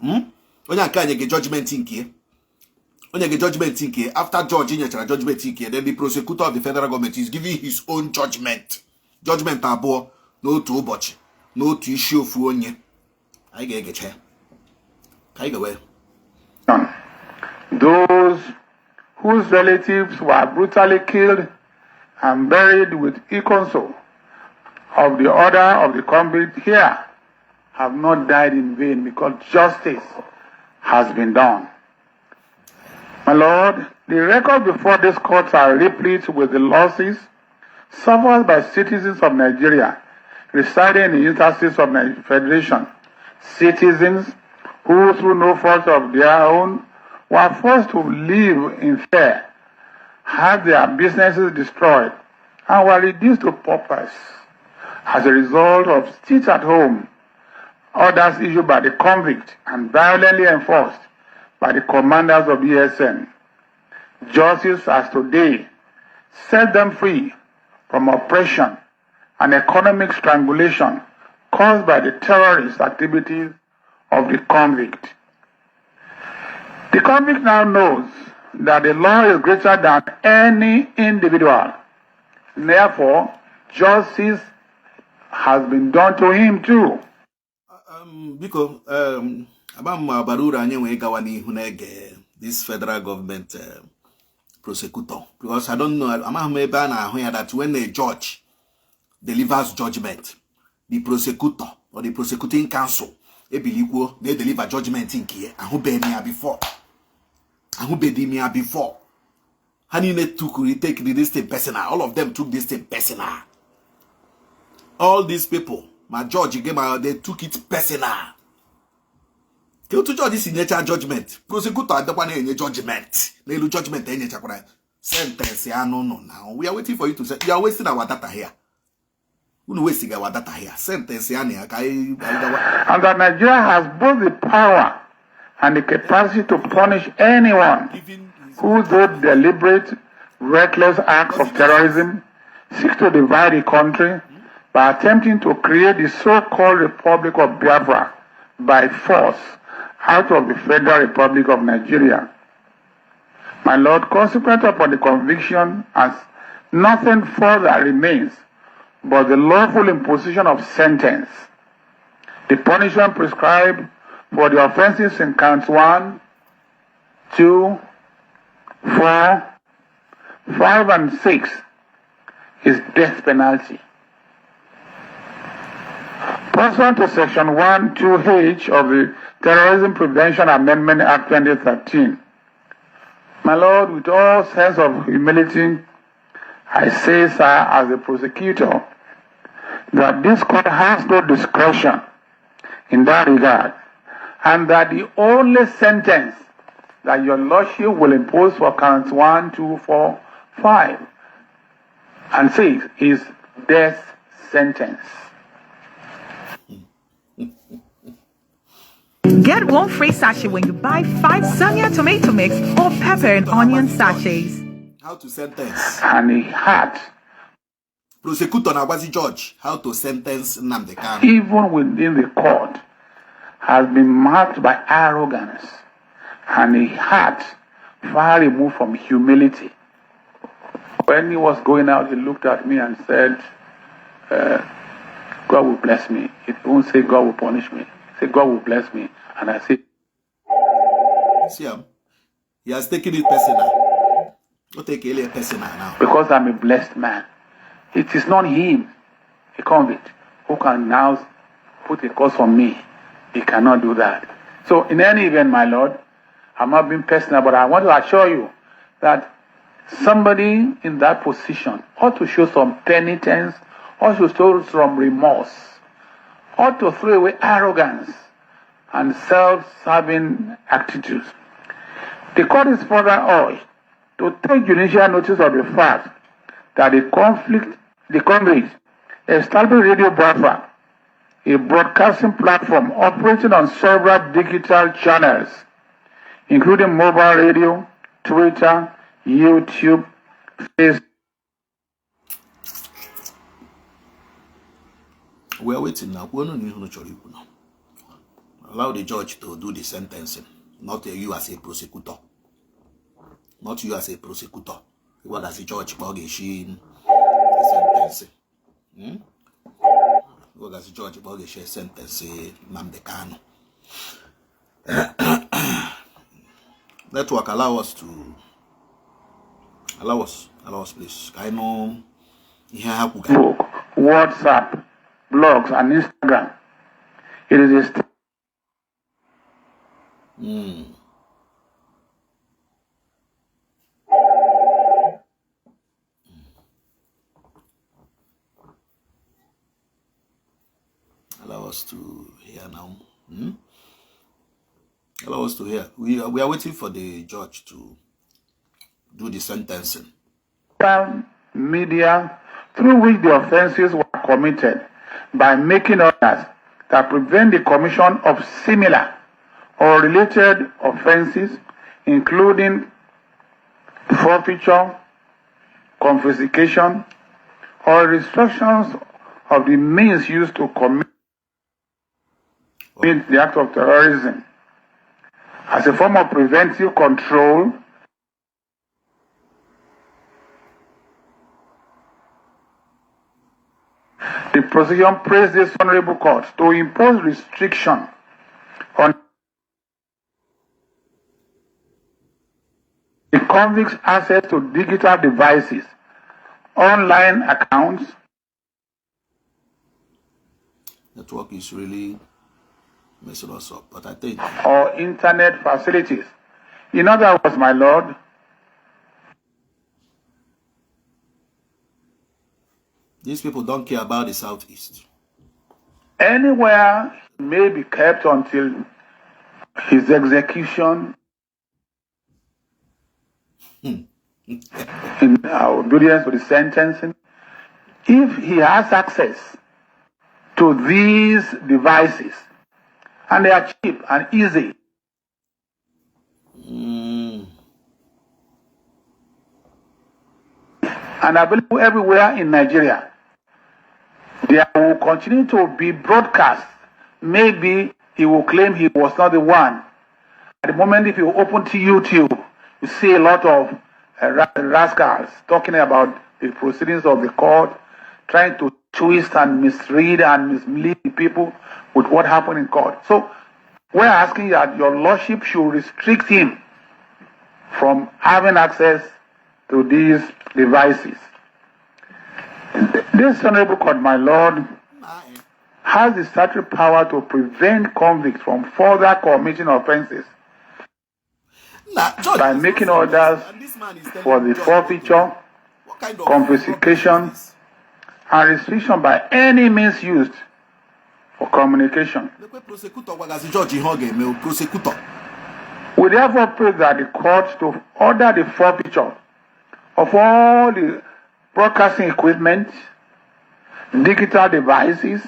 Judgment in here. Judgment in here. After George in judgment in here, then the prosecutor of the federal government is giving his own judgment. Judgment abo no to botch, no to issue for onye. I get here. Kai go away. Those whose relatives were brutally killed and buried with counsel of the order of the convict here have not died in vain, because justice has been done. My Lord, the records before this court are replete with the losses suffered by citizens of Nigeria residing in the interstates of the Federation, citizens who, through no fault of their own, were forced to live in fear, had their businesses destroyed, and were reduced to paupers as a result of stay-at-home orders issued by the convict and violently enforced by the commanders of ESN. Justice has today set them free from oppression and economic strangulation caused by the terrorist activities of the convict. The convict now knows that the law is greater than any individual. Therefore, justice has been done to him too. Because Barura this federal government prosecutor, because I don't know, that when a judge delivers judgment, the prosecutor or the prosecuting counsel, they deliver judgment in here, and who been here before. And who been here before. Hanine took take this thing personal. All of them took this thing personal. All these people, my judge came out, they took it personal. To judge this in nature judgment. Prosecutor don't want any judgment. They do judgment in nature. Sentence, no. Now we are waiting for you to say you are wasting our data here. We're wasting our data here. Sentence, and that Nigeria has both the power and the capacity to punish anyone who, through deliberate, reckless acts of terrorism, seek to divide the country by attempting to create the so-called Republic of Biafra by force out of the Federal Republic of Nigeria. My Lord, consequent upon the conviction, as nothing further remains but the lawful imposition of sentence, the punishment prescribed for the offenses in counts 1, 2, 4, 5, and 6 is death penalty. Pursuant to Section 1(2)(h) of the Terrorism Prevention Amendment Act 2013, my Lord, with all sense of humility, I say, sir, as a prosecutor, that this court has no discretion in that regard, and that the only sentence that your Lordship will impose for counts 1, 2, 4, 5, and 6 is death sentence. Get one free sachet when you buy 5 Sonia tomato mix or pepper and onion sachets. How to sentence? And he had, Prosecutor Mazi judge, how to sentence Nnamdi Kanu. even within the court, has been marked by arrogance and a heart far removed from humility. When he was going out, he looked at me and said, God will bless me. He won't say God will punish me. He said, God will bless me. And I said, See him? He has taken it personal. Don't take it personal now. because I'm a blessed man. It is not him, a convict, who can now put a curse on me. He cannot do that. So in any event, my Lord, I'm not being personal, but I want to assure you that somebody in that position ought to show some penitence, ought to show some remorse, ought to throw away arrogance and self-serving attitudes. The court is further urged to take judicial notice of the fact that the convict established Radio Biafra, a broadcasting platform operating on several digital channels, including mobile radio, Twitter, YouTube, Facebook. We are waiting now. We don't need to now. Allow the judge to do the sentencing, not you as a prosecutor. Not you as a prosecutor. What does the judge the sentencing? What does the judge sentencing Nnamdi Kanu? Network allow us, please. I know Facebook, WhatsApp, blogs, and Instagram. It is a allow us to hear now. Allow us to hear. We are waiting for the judge to do the sentencing. Media through which the offenses were committed by making orders that prevent the commission of similar or related offenses, including forfeiture, confiscation, or restrictions of the means used to commit the act of terrorism. As a form of preventive control, the prosecution praised this honorable court to impose restriction on the convict's access to digital devices, online accounts. Network is really messing us up, but I think Or internet facilities. In other words, my Lord, these people don't care about the Southeast. anywhere he may be kept until his execution in obedience to the sentencing, if he has access to these devices, and they are cheap and easy, and available everywhere in Nigeria. There will continue to be broadcasts. Maybe he will claim he was not the one. At the moment, if you open to YouTube, you see a lot of rascals talking about the proceedings of the court, trying to twist and misread and mislead the people with what happened in court. So we're asking that your lordship should restrict him from having access to these devices. This honorable court, my lord, has the statutory power to prevent convicts from further committing offenses by making orders for the forfeiture, confiscation, and restriction by any means used for communication. We therefore pray that the court to order the forfeiture of all the broadcasting equipment, digital devices,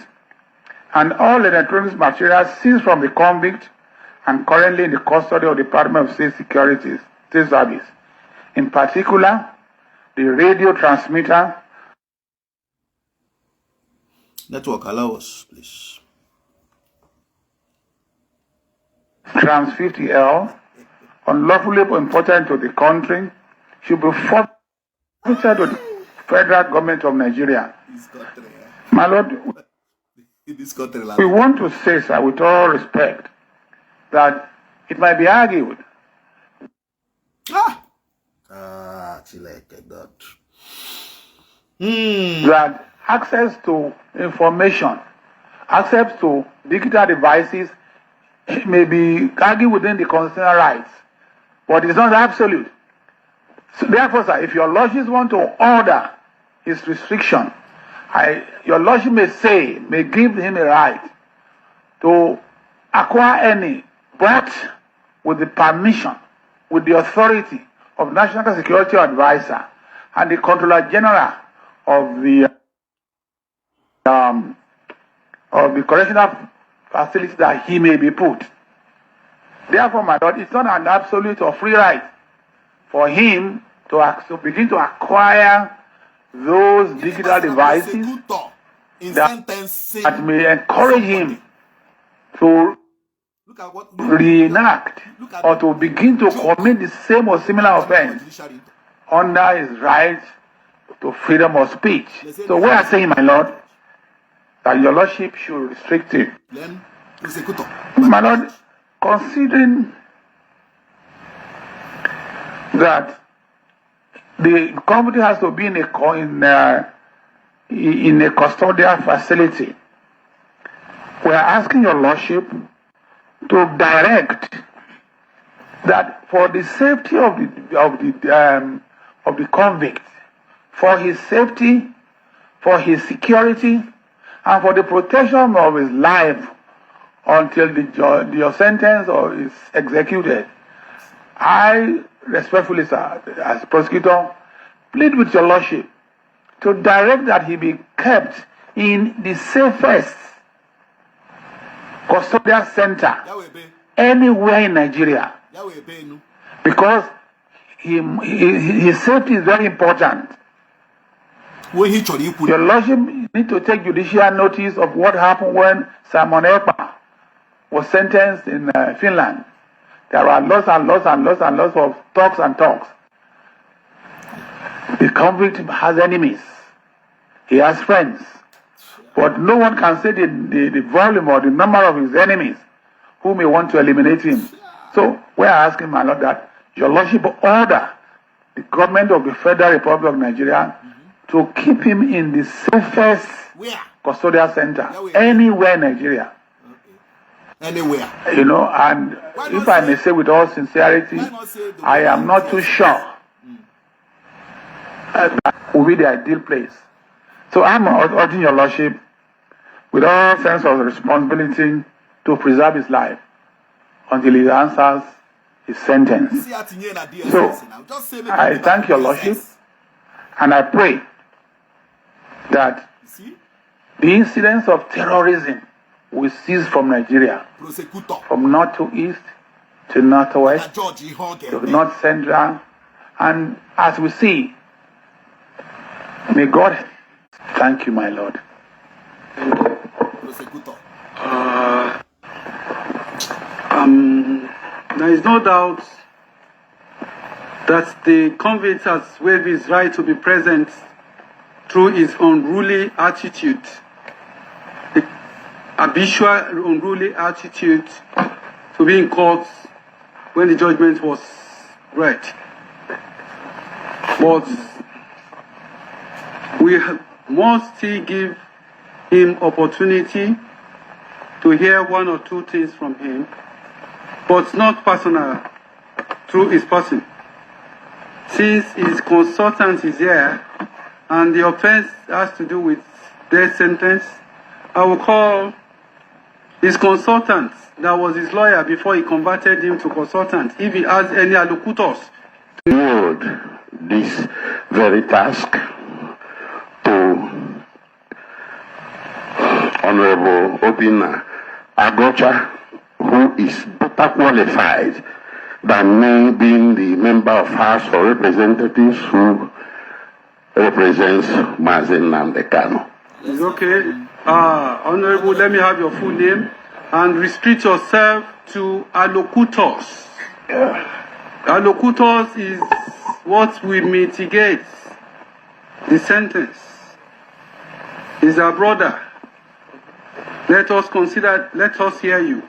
and all electronic materials seized from the convict and currently in the custody of the Department of State Security, State Service. In particular, the radio transmitter. Network, allow us, please. Trans 50L, unlawfully imported to the country, should be forfeited to the federal government of Nigeria. My lord, we want to say, sir, with all respect, that it might be argued that access to information, access to digital devices may be argued within the constitutional rights, but it's not absolute. So therefore, sir, if your lordship want to order his restriction, your lordship may give him a right to acquire any, but with the permission, with the authority of National Security Advisor and the Controller General of the correctional facility that he may be put. Therefore, my lord, it's not an absolute or free right for him to begin to acquire those digital devices that may encourage him to reenact or to begin to commit the same or similar offense under his right to freedom of speech. So we are saying, my lord, that your lordship should restrict it. My lord, considering that the company has to be in a custodial facility, we are asking your lordship to direct that for the safety of the convict, for his safety, for his security, and for the protection of his life until your sentence or is executed, I respectfully, sir, as prosecutor, plead with your lordship to direct that he be kept in the safest custodial center anywhere in Nigeria, because his safety is very important. Your lordship need to take judicial notice of what happened when Simon Ekpa was sentenced in Finland. There are lots and lots and lots and lots of talks and talks. The convict has enemies. He has friends. But no one can say the volume or the number of his enemies who may want to eliminate him. So we are asking, my lord, that your lordship order the government of the Federal Republic of Nigeria to keep him in the safest custodial center anywhere in Nigeria. Anywhere. You know, and if I may say with all sincerity, I am not too sure that will be the ideal place. So I'm urging your lordship with all sense of responsibility to preserve his life until he answers his sentence. So I thank your lordship and I pray that the incidents of terrorism will cease from Nigeria, from north to east, to northwest, to north central, and as we see, May God thank you, my Lord. Prosecutor. There is no doubt that the convict has waived his right to be present through his unruly attitude, the habitual unruly attitude to be in court when the judgment was read. But we must still give him opportunity to hear one or two things from him, but not personal through his person. Since his consultant is here and the offense has to do with death sentence, I will call his consultant, that was his lawyer before he converted him to consultant, if he has any allocutors. Yield this very task to Honorable Obinna Agocha, who is better qualified than me being the member of House of Representatives who represents Mazi Nnamdi Kanu. It's okay. Honorable, let me have your full name and restrict yourself to allocutors. Allocutors is what will mitigate the sentence. Is our brother. Let us hear you.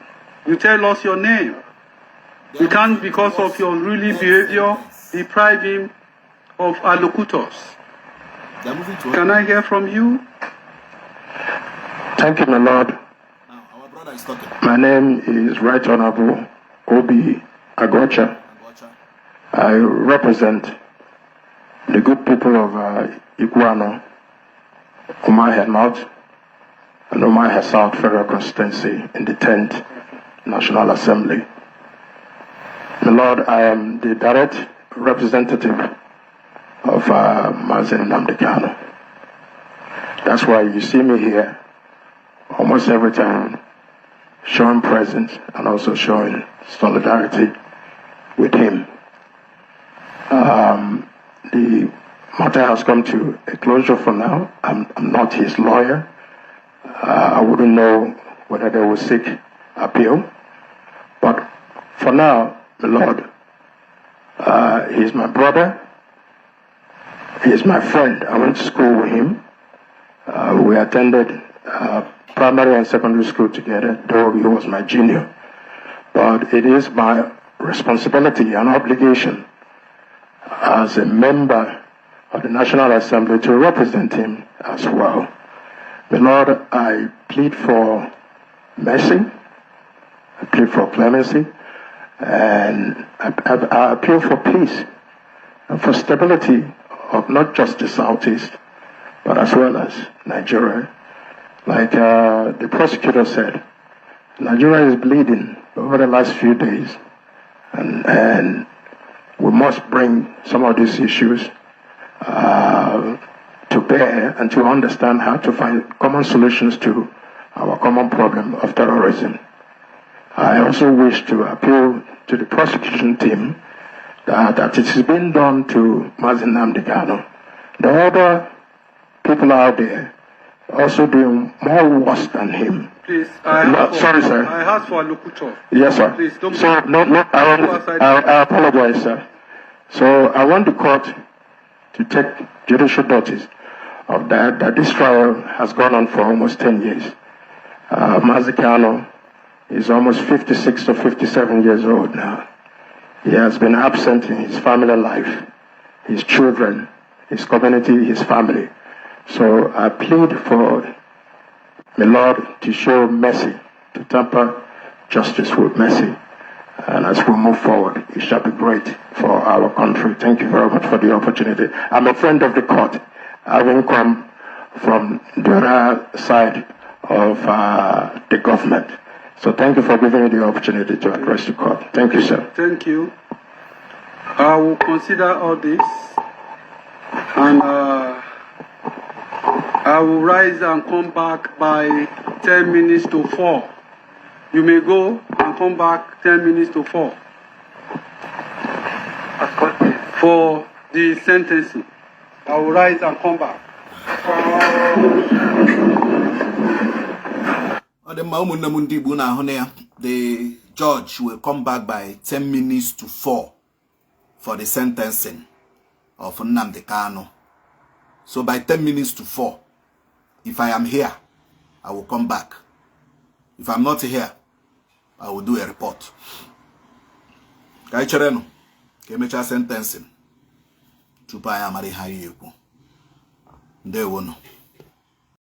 You tell us your name. We can't, because of your unruly behavior, deprive him of allocutors. Can I hear from you? Thank you, my Lord. Now, our brother is talking. My name is Right Honorable Obi Agocha. I represent the good people of Iguano, Umuahia North, and Umuahia South Federal Constituency in the 10th National Assembly. My Lord, I am the direct representative of Mazi Nnamdi Kanu. That's why you see me here almost every time, showing presence and also showing solidarity with him. The matter has come to a closure for now. I'm not his lawyer. I wouldn't know whether they will seek appeal. But for now, the Lord, he's my brother. He's my friend. I went to school with him. We attended primary and secondary school together, though he was my junior. But it is my responsibility and obligation as a member of the National Assembly to represent him as well. My Lord, I plead for mercy, I plead for clemency, and I appeal for peace and for stability of not just the Southeast, but as well as Nigeria. Like the prosecutor said, Nigeria is bleeding over the last few days, and we must bring some of these issues to bear and to understand how to find common solutions to our common problem of terrorism. I also wish to appeal to the prosecution team that it is being done to Mazi Nnamdi Kanu. The other people out there also doing more worse than him. Please, sorry, sir. I asked for a locutor. Yes, sir. Please, don't so, I apologize, sir. So, I want the court to take judicial notice of that this trial has gone on for almost 10 years. Mazi Kanu is almost 56 or 57 years old now. He has been absent in his family life, his children, his community, his family. So I plead for the Lord to show mercy, to temper justice with mercy. And as we move forward, it shall be great for our country. Thank you very much for the opportunity. I'm a friend of the court, having come from the other side of the government. So thank you for giving me the opportunity to address the court. Thank you, sir. Thank you. I will consider all this, and I will rise and come back by 10 minutes to 4. You may go and come back 10 minutes to 4 for the sentencing. I will rise and come back. The judge will come back by 10 minutes to 4 for the sentencing of Nnamdi Kanu. So by 10 minutes to 4, if I am here, I will come back. If I'm not here, I will do a report. Kaichereno, kemecha sentencing. Tupa ya mari hayiku. They won.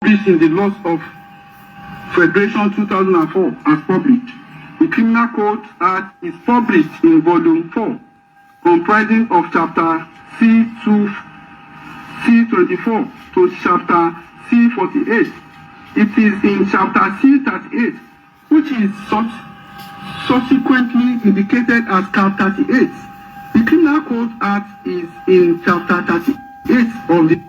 This in the laws of Federation 2004 as published. The Criminal Code Act is published in Volume 4, comprising of Chapter C24 to Chapter C48. It is in Chapter C38, which is subsequently indicated as Cap 38. The Criminal Code Act is in Chapter 38 of the...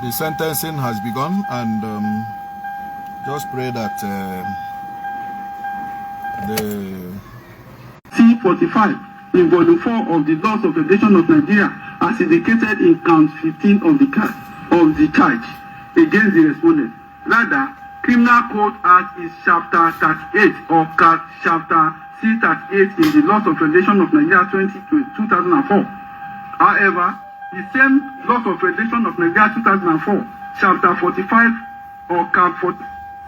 The sentencing has begun, and just pray that the C45 in Volume 4 of the Laws of Federation of Nigeria, as indicated in Count 15 of the charge against the respondent. Rather, Criminal Code Act is Chapter 38 or Chapter C38 in the Laws of Federation of Nigeria 2004. However, the same Laws of Federation of Nigeria 2004, Chapter 45 or Cap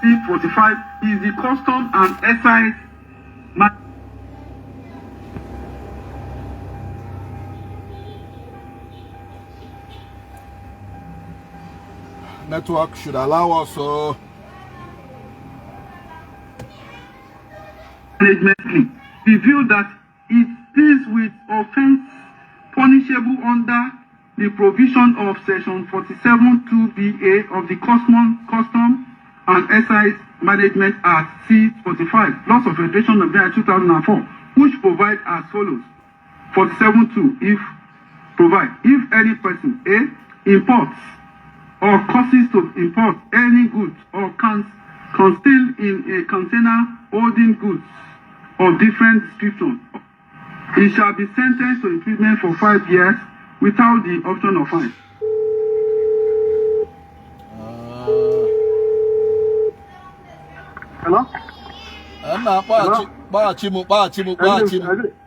C45 is the Custom and Excise network should allow us to management revealed that it deals with offense punishable under the provision of Section 47(2)(ba) of the Custom and Excise Management Act C45, Laws of Federation of Nigeria 2004, which provide as follows. 47(2) if any person A imports or causes to import any goods or conceal in a container holding goods of different description, he shall be sentenced to imprisonment for 5 years without the option of fine. Hello?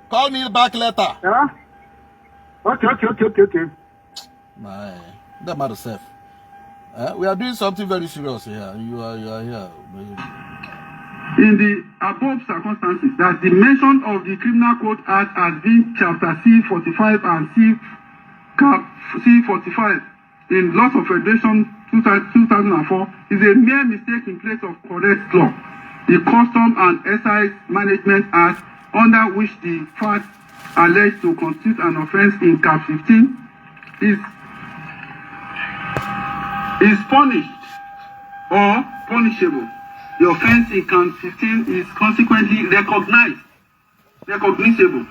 Call me back later. Yeah? Okay. My, that matter self. We are doing something very serious here. You are here. In the above circumstances, that the mention of the Criminal Code Act as being Chapter C45 and C45 in Laws of Federation 2004 is a mere mistake in place of correct law. The Custom and Excise Management Act, under which the fact alleged to constitute an offence in Cap 15, is punished or punishable. The offence in Count 15 is consequently recognizable,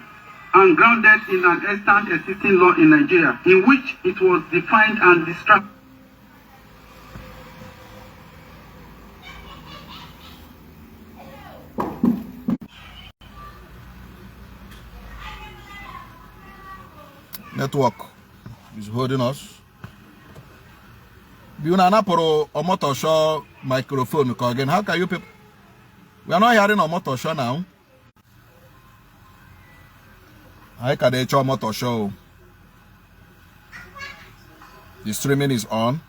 and grounded in an extant existing law in Nigeria, in which it was defined and described. Network is holding us. Biunanaporo Omotosho microphone again. How can you people? We are not hearing Omotosho now. How can they show Omotosho? The streaming is on.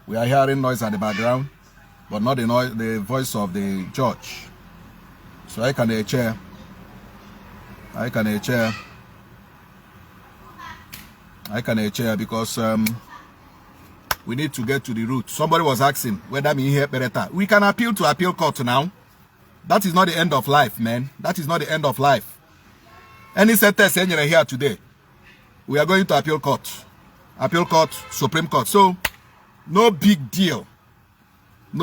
We are hearing noise at the background, but not the noise, the voice of the judge. So I can chair. Because we need to get to the root. Somebody was asking whether me here better. We can appeal to appeal court now. That is not the end of life, man. That is not the end of life. Any sentence here today, we are going to appeal court, Supreme Court. So no big deal. We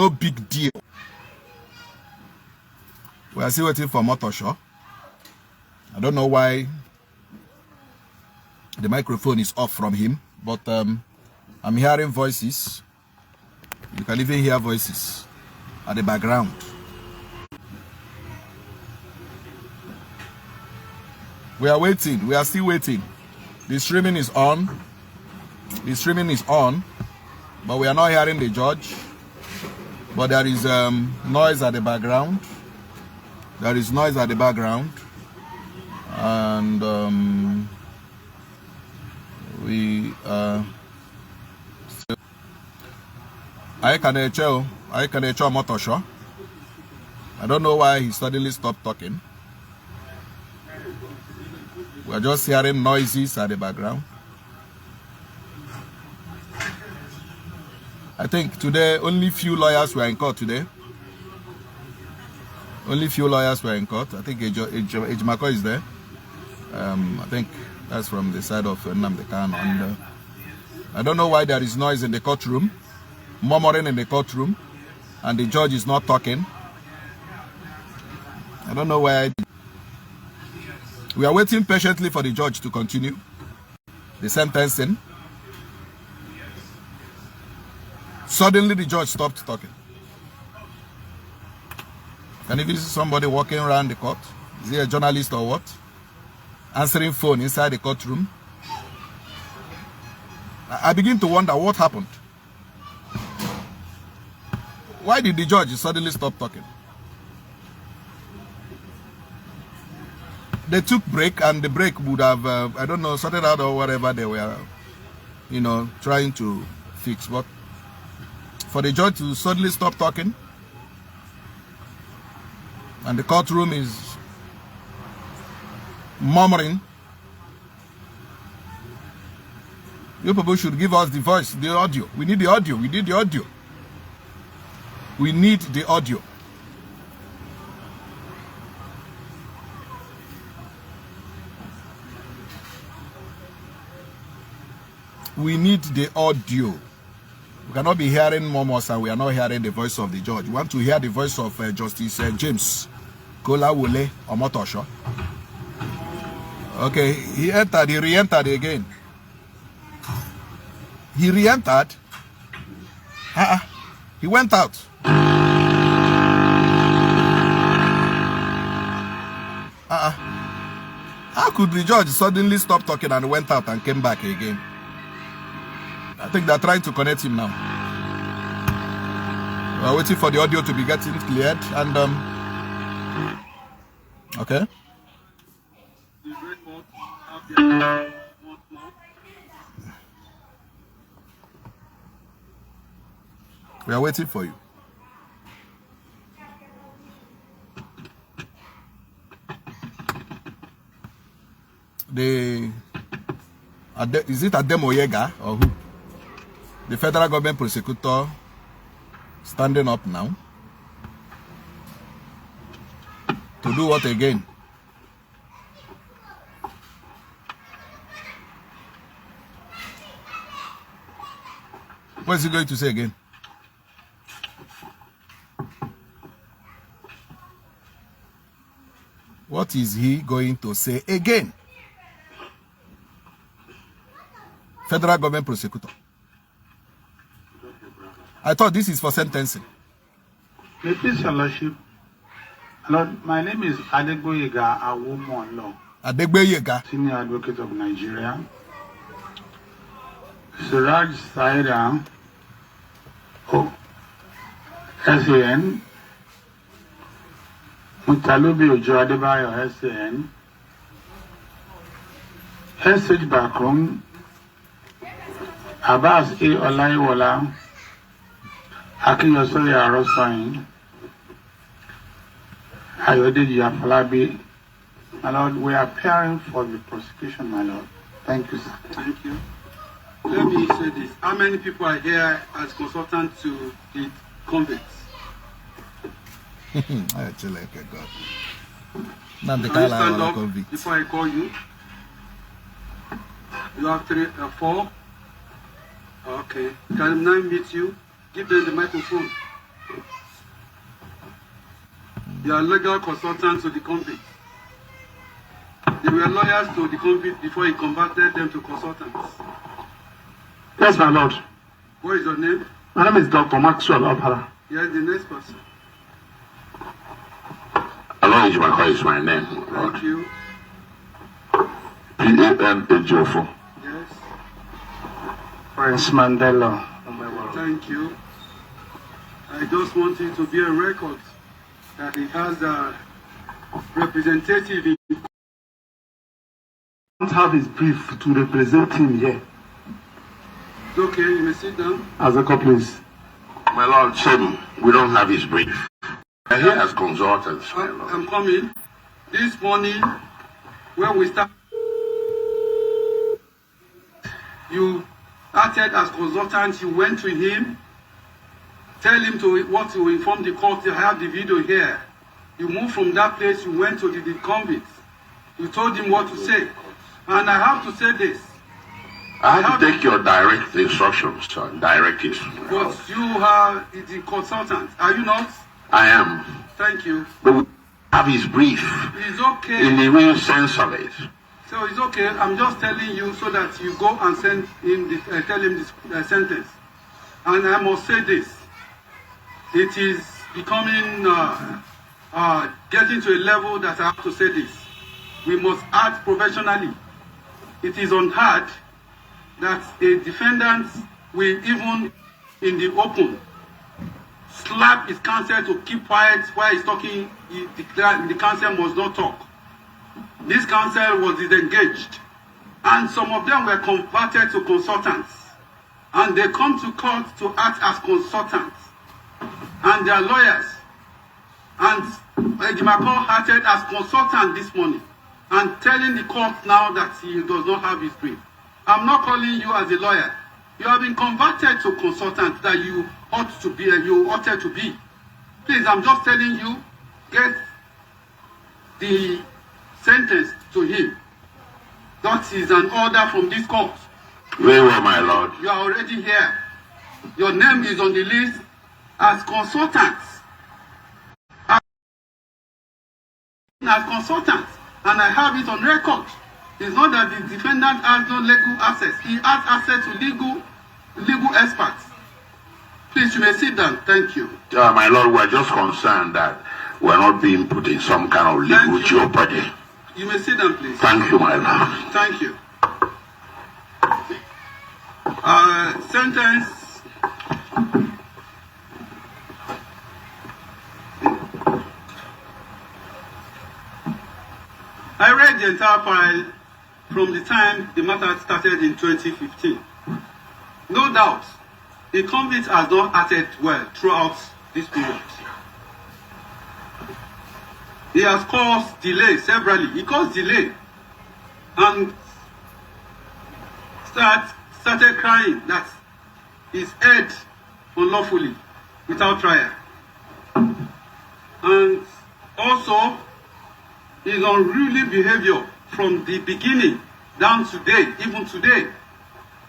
are still waiting for Omotosho. I don't know why the microphone is off from him, but I'm hearing voices. You can even hear voices at the background. We are waiting. We are still waiting. The streaming is on. The streaming is on, but we are not hearing the judge. But there is noise at the background. There is noise at the background. And we I can tell Omotosho. I don't know why he suddenly stopped talking. We are just hearing noises at the background. I think today only few lawyers were in court today. Only few lawyers were in court. I think Ejimako is there. I think that's from the side of Nnamdi Kanu. And I don't know why there is noise in the courtroom, murmuring in the courtroom, and the judge is not talking. I don't know why. We are waiting patiently for the judge to continue the sentencing. Suddenly the judge stopped talking. Can you see somebody walking around the court? Is he a journalist or what? Answering phone inside the courtroom. I begin to wonder what happened. Why did the judge suddenly stop talking? They took break, and the break would have, I don't know, sorted out or whatever they were, trying to fix. But for the judge to suddenly stop talking, and the courtroom is murmuring, you people should give us the voice, the audio. We need the audio. We need the audio. We need the audio. We need the audio. We cannot be hearing murmurs and we are not hearing the voice of the judge. We want to hear the voice of Justice James Kolawole Omotosho. Okay, he entered, he re-entered again. He re-entered. He went out. How could the judge suddenly stop talking and went out and came back again? I think they're trying to connect him now. We're waiting for the audio to be getting cleared and okay. We are waiting for you. Is it Ademoyega or who? The federal government prosecutor standing up now to do what again? What is he going to say again? What is he going to say again? Federal government prosecutor. I thought this is for sentencing. Please, Your Lordship. Lord, my name is Adegboyega Awomonlo. Adegboyega, Senior Advocate of Nigeria. Suraj Saida, SAN. Mutalubi Ojo Adebayo, SAN. SH Bakrum. Abbas A. Olaiwola. Akinyosori Arosain, Ayodeji Afalabi. My Lord, we are preparing for the prosecution, my Lord. Thank you, sir. Thank you. Let me say this. How many people are here as consultants to the convicts? I actually like a God. Can you stand up before I call you? You have 4. Okay. Can I meet you? Give them the microphone. You are legal consultants to the convict. They were lawyers to the convict before he converted them to consultants. Yes, my Lord. What is your name? My name is Dr. Maxwell Opara. Yes, the next person. Along Ejimako is my name. Thank you. P-A-N-Ejiofor. Yes. Prince Mandela. Thank you. I just want it to be a record that it has a representative. I Don't have his brief to represent him here. Okay, you may sit down. Azako, please. My Lord, we don't have his brief. We're here as consultants, my Lord. I'm coming. This morning, when we start, you acted as consultant. You went to him, tell him what to inform the court. You have the video here. You moved from that place. You went to the convict. You told him what to say. And I have to say this. I have to take your direct instructions, directives. But you are the consultant, are you not? I am. Thank you. But we have his brief. It's okay. In the real sense of it. So it's okay. I'm just telling you so that you go and send him tell him this sentence. And I must say this. It is becoming, getting to a level that I have to say this. We must act professionally. It is unheard that a defendant will even in the open slap his counsel to keep quiet while he's talking. The counsel must not talk. This counsel was disengaged, and some of them were converted to consultants, and they come to court to act as consultants, and they are lawyers. And Ejimako acted as consultant this morning and telling the court now that he does not have his brief. I'm not calling you as a lawyer. You have been converted to consultant that you ought to be and you ought to be. Please, I'm just telling you, get the sentence to him. That is an order from this court. Very well, my Lord. You are already here. Your name is on the list as consultants. As consultants. And I have it on record. It's not that the defendant has no legal access. He has access to legal experts. Please, you may sit down. Thank you. My Lord, we're just concerned that we're not being put in some kind of legal jeopardy. You may sit down, please. Thank you, my Lord. Thank you. Sentence. I read the entire file from the time the matter started in 2015. No doubt, the convict has not acted well throughout this period. He has caused delay severally. He caused delay and started crying that he's held unlawfully without trial. And also, his unruly behavior from the beginning down today, even today,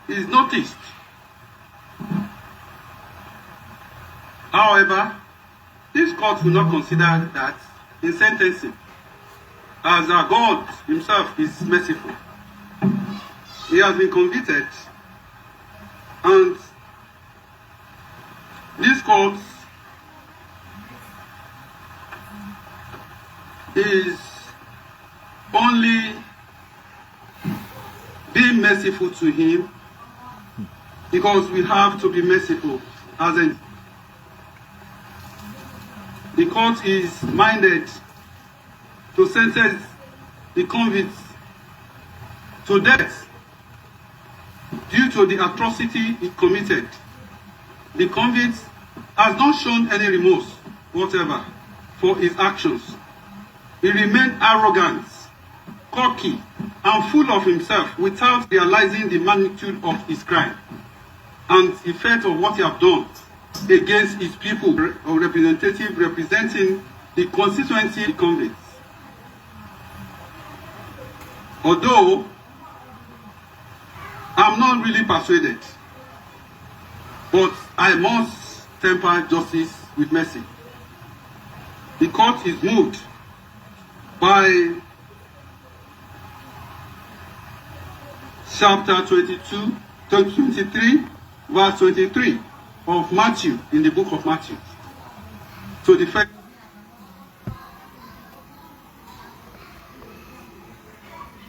is noticed. However, this court will not consider that in sentencing, as our God himself is merciful. He has been convicted, and this court is only being merciful to him because we have to be merciful. As in, the court is minded to sentence the convict to death due to the atrocity he committed. The convict has not shown any remorse whatever for his actions. He remained arrogant, cocky, and full of himself without realizing the magnitude of his crime and the effect of what he has done against his people or representative representing the constituency convicts. Although I'm not really persuaded, but I must temper justice with mercy. The court is moved by chapter 23, verse 23 of Matthew, in the book of Matthew, to the fact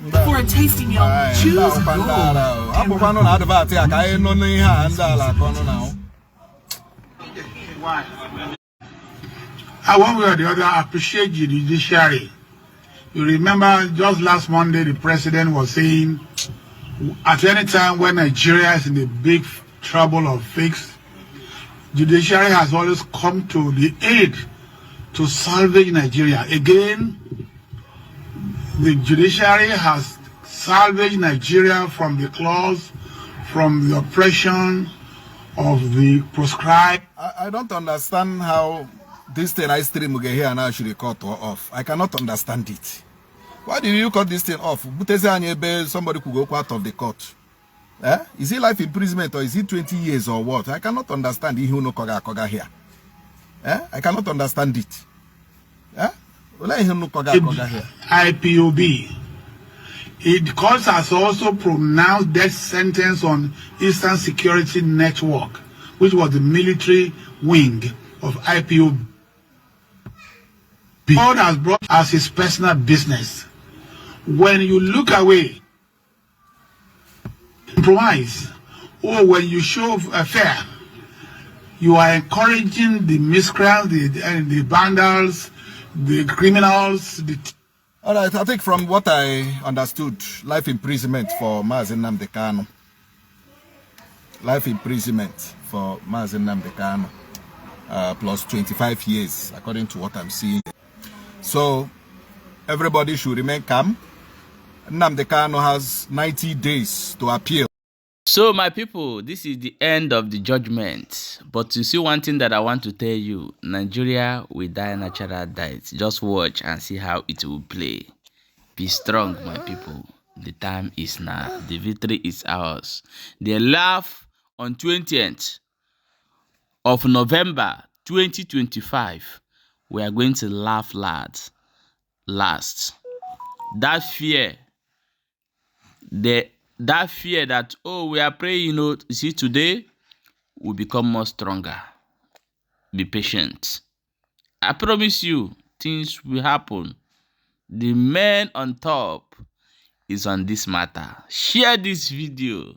Before a tasty meal, choose One way or the other, I appreciate the judiciary. You remember just last Monday, the president was saying, at any time when Nigeria is in a big trouble or fix, judiciary has always come to the aid to salvage Nigeria. Again, the judiciary has salvaged Nigeria from the claws, from the oppression of the proscribed. I don't understand how this thing I stream will get here now should be cut off. I cannot understand it. Why did you cut this thing off? Somebody could go out of the court. Eh? Is it life imprisonment or is it 20 years or what? I cannot understand here. Eh? I cannot understand it. Eh? IPOB. The court has also pronounced death sentence on Eastern Security Network, which was the military wing of IPOB. God has brought as his personal business. When you look away, compromise, or when you show fair, you are encouraging the miscreants, the vandals, the criminals. All right, I think from what I understood, life imprisonment for Mazi Nnamdi Kanu. Life imprisonment for Mazi Nnamdi Kanu, plus 25 years, according to what I'm seeing. So, everybody should remain calm. Nnamdi Kanu has 90 days to appeal. So, my people, this is the end of the judgment. But you see one thing that I want to tell you, Nigeria will die natural death. Just watch and see how it will play. Be strong, my people. The time is now. The victory is ours. They laugh on 20th of November 2025. We are going to laugh last. That fear, that, oh, we are praying, you know, see, today will become more stronger. Be patient. I promise you, things will happen. The man on top is on this matter. Share this video.